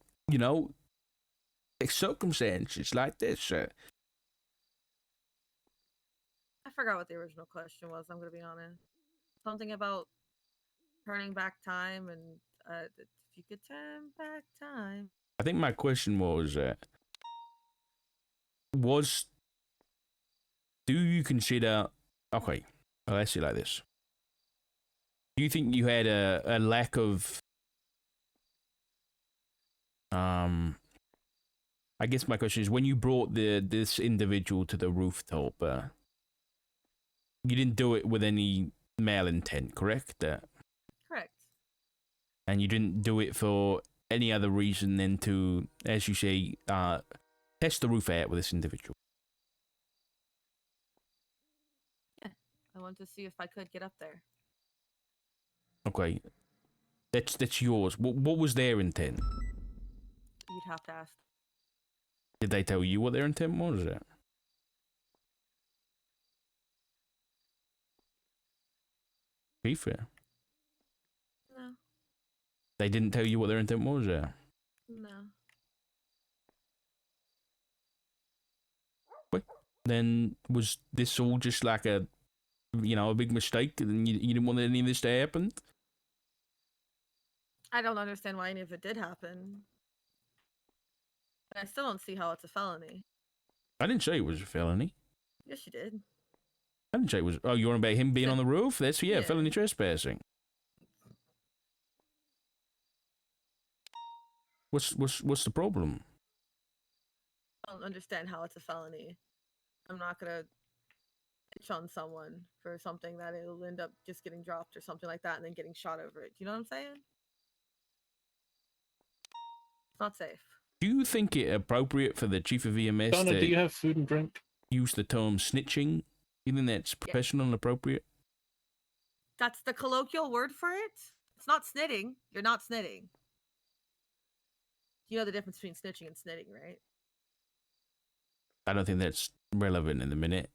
circumstances like this. I forgot what the original question was. I'm gonna be honest. Something about turning back time and if you could turn back time. I think my question was, do you consider, okay, well, let's see it like this. Do you think you had a lack of, I guess my question is, when you brought this individual to the rooftop, you didn't do it with any malintent, correct? Correct. And you didn't do it for any other reason than to, as you say, test the roof out with this individual. Yeah, I wanted to see if I could get up there. Okay, that's yours. What was their intent? You'd have to ask. Did they tell you what their intent was? Be fair. No. They didn't tell you what their intent was? No. Then was this all just like a big mistake and you didn't want any of this to happen? I don't understand why any of it did happen. I still don't see how it's a felony. I didn't say it was a felony. Yes, you did. I didn't say it was. Oh, you want about him being on the roof? That's, Yeah. felony trespassing. What's the problem? I don't understand how it's a felony. I'm not gonna pitch on someone for something that it'll end up just getting dropped or something like that and then getting shot over it. Do you know what I'm saying? It's not safe. Do you think it appropriate for the chief of EMS Donna, do to you have food and drink? use the term snitching? You think that's professional and appropriate? That's the colloquial word for it? It's not snitting. You're not snitting. You know the difference between snitching and snitting, right? I don't think that's relevant in the minute.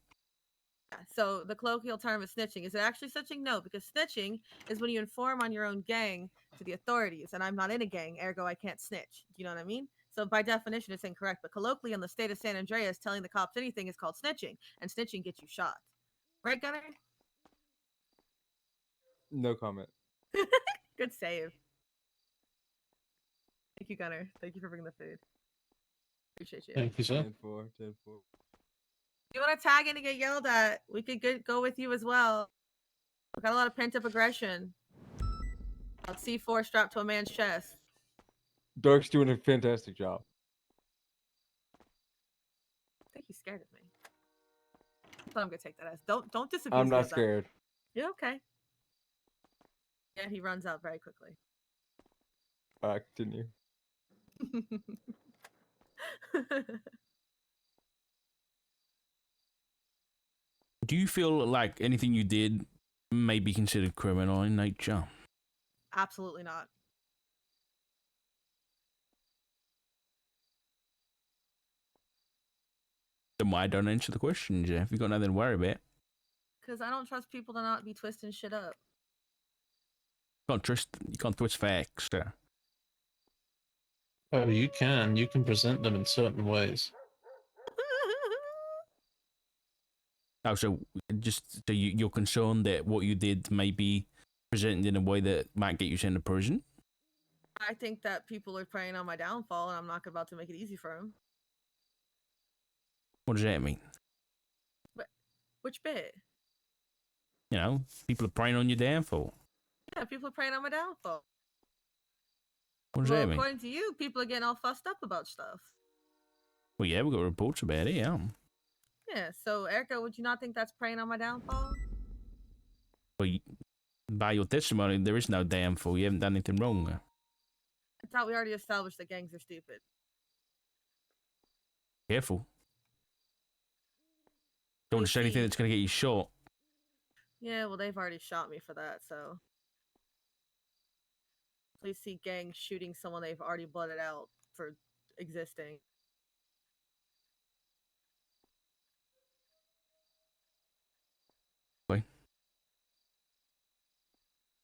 Yeah, so the colloquial term is snitching. Is it actually snitching? No, because snitching is when you inform on your own gang to the authorities, and I'm not in a gang, ergo I can't snitch. Do you know what I mean? So by definition, it's incorrect. But colloquially in the state of San Andreas, telling the cops anything is called snitching, and snitching gets you shot. Right, Gunner? No comment. Good save. Thank you, Gunner. Thank you for bringing the food. Appreciate you. Thank you, sir. 10-4, 10-4. If you want to tag in and get yelled at, we could go with you as well. We've got a lot of pent-up aggression. About C4 strapped to a man's chest. Dark's doing a fantastic job. I think he's scared of me. But I'm gonna take that as don't disabuse I'm me not of that. scared. Yeah, okay. Yeah, he runs out very quickly. Continue. Do you feel like anything you did may be considered criminal in nature? Absolutely not. Then why don't answer the question, Jeff? You got nothing to worry about. Because I don't trust people to not be twisting shit up. You can't twist facts. Oh, you can. You can present them in certain ways. Oh, so you're concerned that what you did may be presented in a way that might get you sent to prison? I think that people are preying on my downfall, and I'm not about to make it easy for them. What does that mean? Which bit? People are preying on your downfall. Yeah, people are preying on my downfall. What does Well, that mean? according to you, people are getting all fussed up about stuff. Well, yeah, we got reports about it, yeah. Yeah, so Erica, would you not think that's preying on my downfall? But by your testimony, there is no downfall. You haven't done anything wrong. I thought we already established that gangs are stupid. Careful. Don't want to say anything that's going to get you shot. Yeah, well, they've already shot me for that, so. Please see gang shooting someone they've already blooded out for existing. Okay.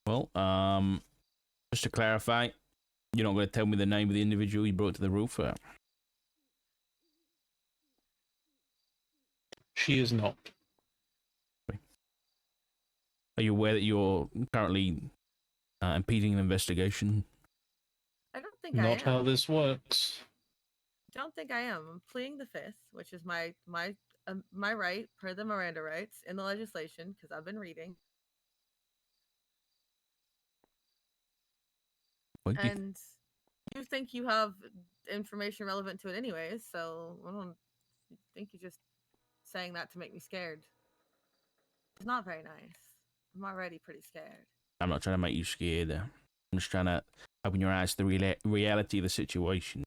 Well, just to clarify, you're not going to tell me the name of the individual you brought to the roof? She is not. Are you aware that you're currently impeding an investigation? I don't think I Not am. how this works. Don't think I am. I'm pleading the fifth, which is my right per the Miranda rights in the legislation because I've been reading. And you think you have information relevant to it anyways, so I don't think you're just saying that to make me scared. It's not very nice. I'm already pretty scared. I'm not trying to make you scared. I'm just trying to open your eyes to the reality of the situation.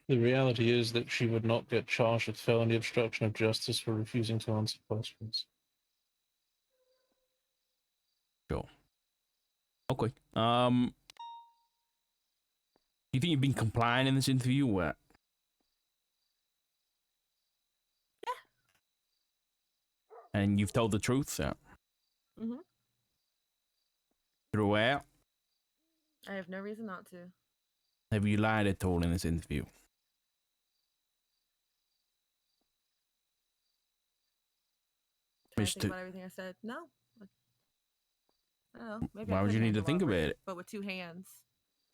The reality is that she would not get charged with felony obstruction of justice for refusing to answer questions. Sure. Okay. You think you've been complying in this interview or what? Yeah. And you've told the truth, so? Mm-hmm. Throughout? I have no reason not to. Have you lied at all in this interview? Can I think about everything I said? No. I don't know. Maybe Why would you need to think about it? But with two hands.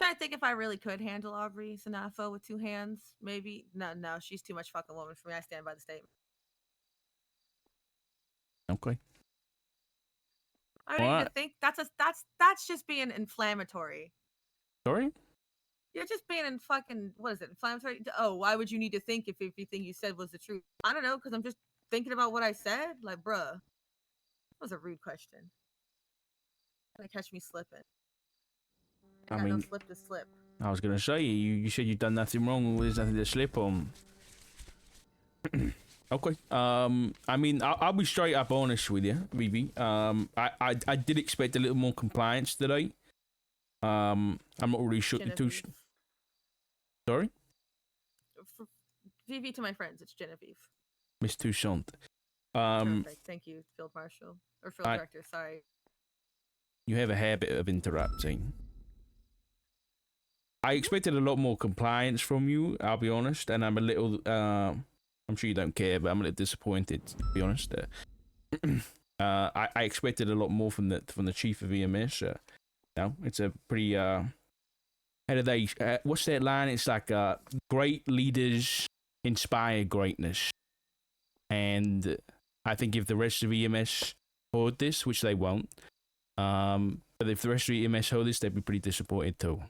Trying to think if I really could handle Aubrey Sanafo with two hands. Maybe. No, she's too much fucking woman for me. I stand by the statement. Okay. I need to think. That's just being inflammatory. Sorry? You're just being in fucking, what is it, inflammatory? Oh, why would you need to think if everything you said was the truth? I don't know, because I'm just thinking about what I said. Like, bruh, that was a rude question. Gonna catch me slipping. I mean, no slip to slip. I was gonna say you said you've done nothing wrong. There's nothing to slip on. Okay. I mean, I'll be straight up honest with you, Vivi. I did expect a little more compliance today. I'm not really sure. Sorry. Vivi to my friends. It's Genevieve. Miss Toussaint. Perfect. Thank you, Field Marshal or Field Director. Sorry. You have a habit of interrupting. I expected a lot more compliance from you, I'll be honest, and I'm a little, I'm sure you don't care, but I'm a little disappointed, to be honest. I expected a lot more from the chief of EMS. No, it's a pretty, how do they, what's that line? It's like, great leaders inspire greatness. And I think if the rest of EMS heard this, which they won't, but if the rest of EMS heard this, they'd be pretty disappointed too.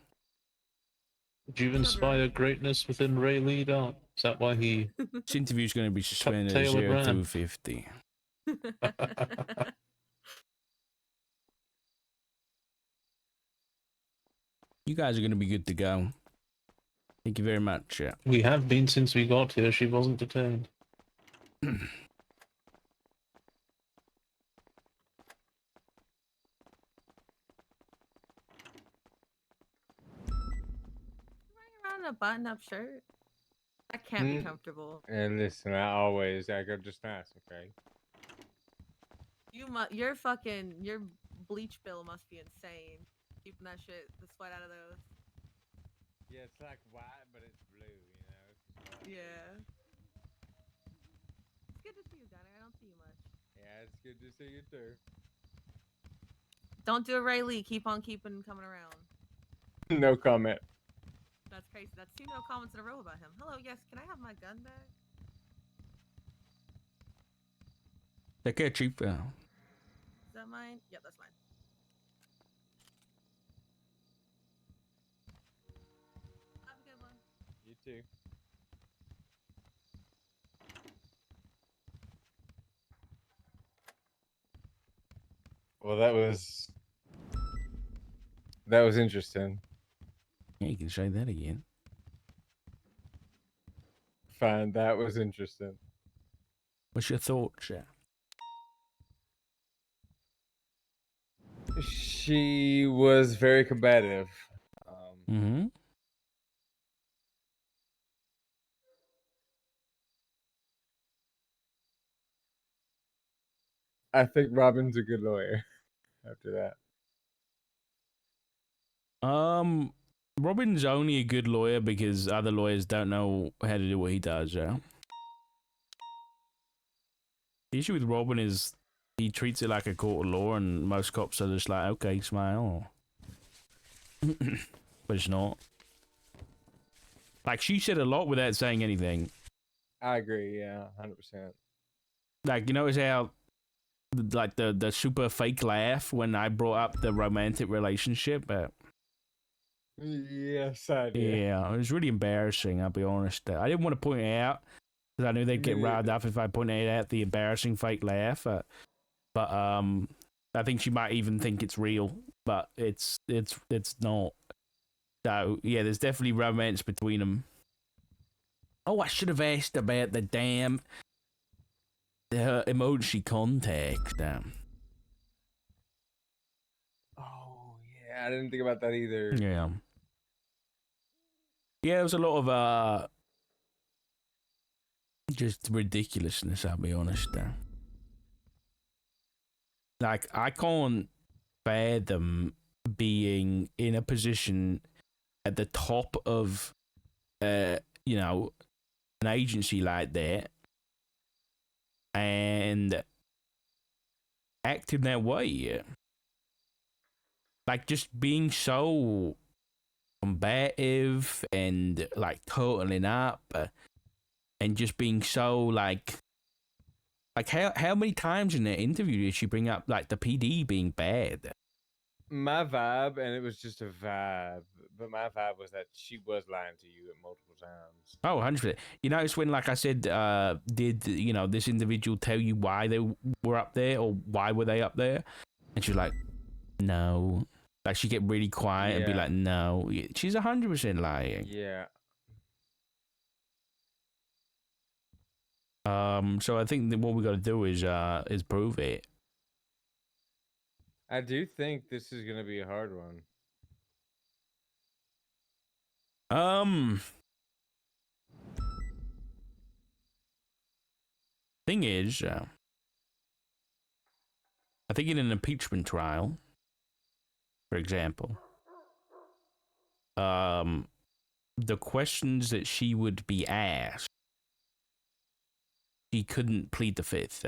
Did you inspire greatness within Ray Lee? Is that why he... This interview's going to be suspended at 0 to 50. You guys are going to be good to go. Thank you very much. We have been since we got here. She wasn't detained. A button-up shirt. That can't be comfortable. And listen, I go just ask, okay? Your bleach bill must be insane. Keeping that shit, the sweat out of those. Yeah, it's like white, but it's blue, you know? Yeah. It's good to see you, Gunner. I don't see you much. Yeah, it's good to see you too. Don't do a Ray Lee. Keep on coming around. No comment. That's crazy. That's 2 no comments in a row about him. Hello, yes. Can I have my gun back? Take care, Chief. Is that mine? Yep, that's mine. Have a good one. You too. Well, that was interesting. Yeah, you can say that again. Fine, that was interesting. What's your thoughts? Yeah. She was very combative. Mm-hmm. I think Robin's a good lawyer after that. Robin's only a good lawyer because other lawyers don't know how to do what he does, yeah. The issue with Robin is he treats it like a court of law, and most cops are just like, okay, smile. But it's not. Like, she said a lot without saying anything. I agree, yeah, 100%. Like, you notice how, like, the super fake laugh when I brought up the romantic relationship? Yes, I do. Yeah, it was really embarrassing, I'll be honest. I didn't want to point it out, because I knew they'd get riled up if I pointed out the embarrassing fake laugh. But I think she might even think it's real, but it's not. So yeah, there's definitely romance between them. Oh, I should have asked about the damn emoji contact. Oh, yeah, I didn't think about that either. Yeah. Yeah, there was a lot of just ridiculousness, I'll be honest. Like, I can't fathom being in a position at the top of you know, an agency like that and acting that way. Like, just being so combative and like totaling up and just being so like how many times in that interview did she bring up like the PD being bad? My vibe, and it was just a vibe, but my vibe was that she was lying to you at multiple times. Oh, 100%. You notice when, like I said, did, you know, this individual tell you why they were up there or why were they up there? And she was like, no. Like, she'd get really quiet and be Yeah. like, no. She's 100% lying. Yeah. So I think that what we got to do is prove it. I do think this is going to be a hard one. Thing is, I think in an impeachment trial, for example, the questions that she would be asked, she couldn't plead the fifth.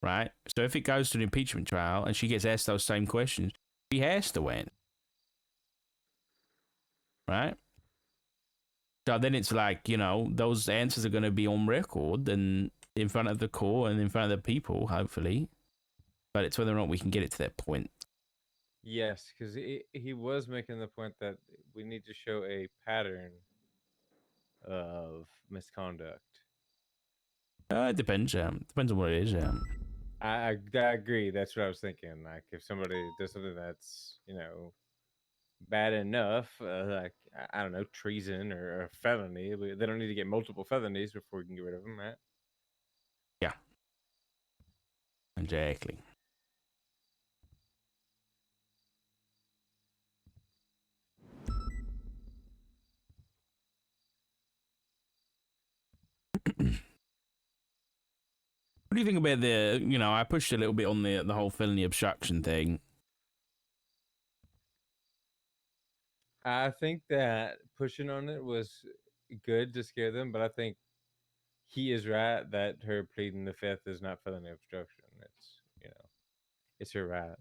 Right? So if it goes to an impeachment trial and she gets asked those same questions, she has to win. Right? So then it's like, you know, those answers are going to be on record and in front of the court and in front of the people, hopefully. But it's whether or not we can get it to that point. Yes, because he was making the point that we need to show a pattern of misconduct. It depends. Depends on what it is. I agree. That's what I was thinking. Like, if somebody does something that's, you know, bad enough, like, I don't know, treason or felony, they don't need to get multiple felonies before we can get rid of them, right? Yeah. Exactly. What do you think about the, you know, I pushed a little bit on the whole felony obstruction thing. I think that pushing on it was good to scare them, but I think he is right that her pleading the fifth is not felony obstruction. It's, you know, it's her right.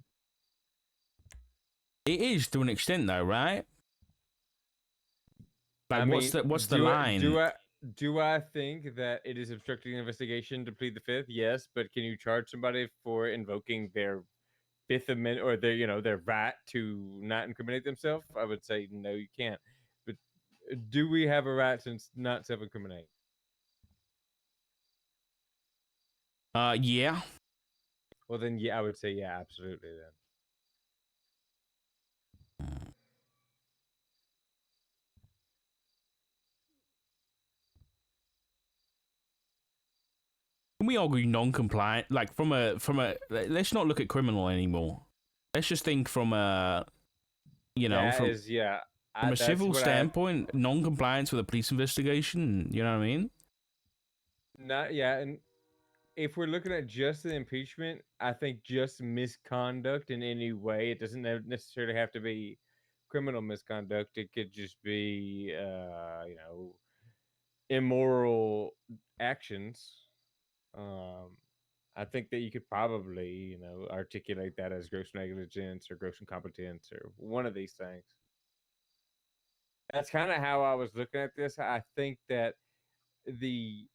It is to an extent, though, right? Like, I mean, what's the line? Do I think that it is obstructing an investigation to plead the fifth? Yes, but can you charge somebody for invoking their Fifth Amendment or their, you know, their right to not incriminate themselves? I would say no, you can't. But do we have a right to not self-incriminate? Yeah. Well, then, yeah, I would say yeah, absolutely. Then. Can we argue non-compliant? Like from a let's not look at criminal anymore. Let's just think from a, from a that's civil what standpoint, non-compliance with a police investigation. You know what I mean? And if we're looking at just the impeachment, I think just misconduct in any way, it doesn't necessarily have to be criminal misconduct. It could just be, immoral actions. I think that you could probably, articulate that as gross negligence or gross incompetence or one of these things. That's kind of how I was looking at this. I think that the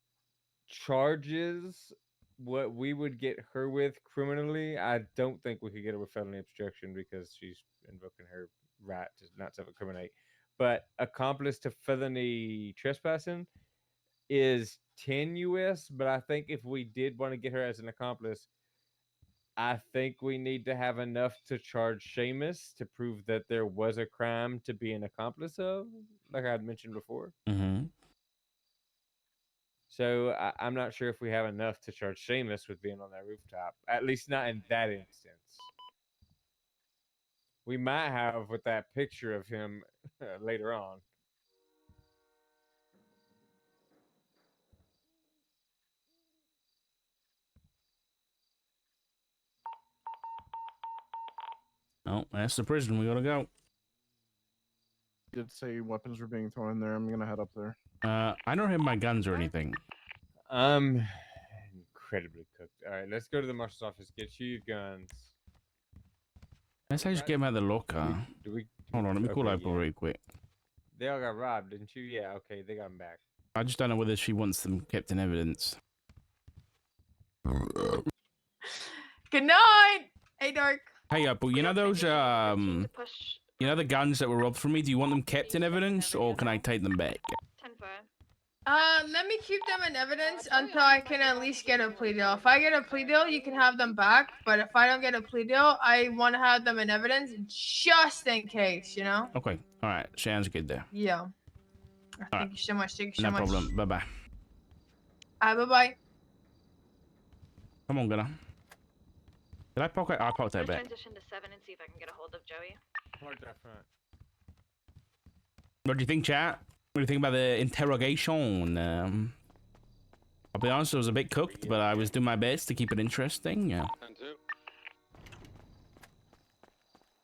charges, what we would get her with criminally, I don't think we could get her with felony obstruction because she's invoking her right to not self-incriminate. But accomplice to felony trespassing is tenuous, but I think if we did want to get her as an accomplice, I think we need to have enough to charge Seamus to prove that there was a crime to be an accomplice of, like I had mentioned before. Mm-hmm. So I'm not sure if we have enough to charge Seamus with being on that rooftop, at least not in that instance. We might have with that picture of him later on. Oh, that's the prison. We gotta go. Did say weapons were being thrown in there. I'm gonna head up there. I don't have my guns or anything. I'm incredibly cooked. All right, let's go to the marshal's office. Get you your guns. Let's just get them out of the locker. Hold on, let me call April real quick. They all got robbed, didn't you? Yeah, okay, they got them back. I just don't know whether she wants them kept in evidence. Good night. Hey, Dark. Hey, April, you know those you know the guns that were robbed from me? Do you want them kept in evidence, or can I take them back? Let me keep them in evidence until I can at least get a plea deal. If I get a plea deal, you can have them back. But if I don't get a plea deal, I want to have them in evidence just in case, Okay. All right. Sounds good there. Yeah. Thank you so much. Thank you so No much. problem. Bye-bye. Bye-bye. Come on, Gunnar. Did I pocket? I pocked that back. Transition to 7 and see if I can get a hold of Joey. Park that front. What do you think, chat? What do you think about the interrogation? I'll be honest, it was a bit cooked, but I was doing my best to keep it interesting. Yeah.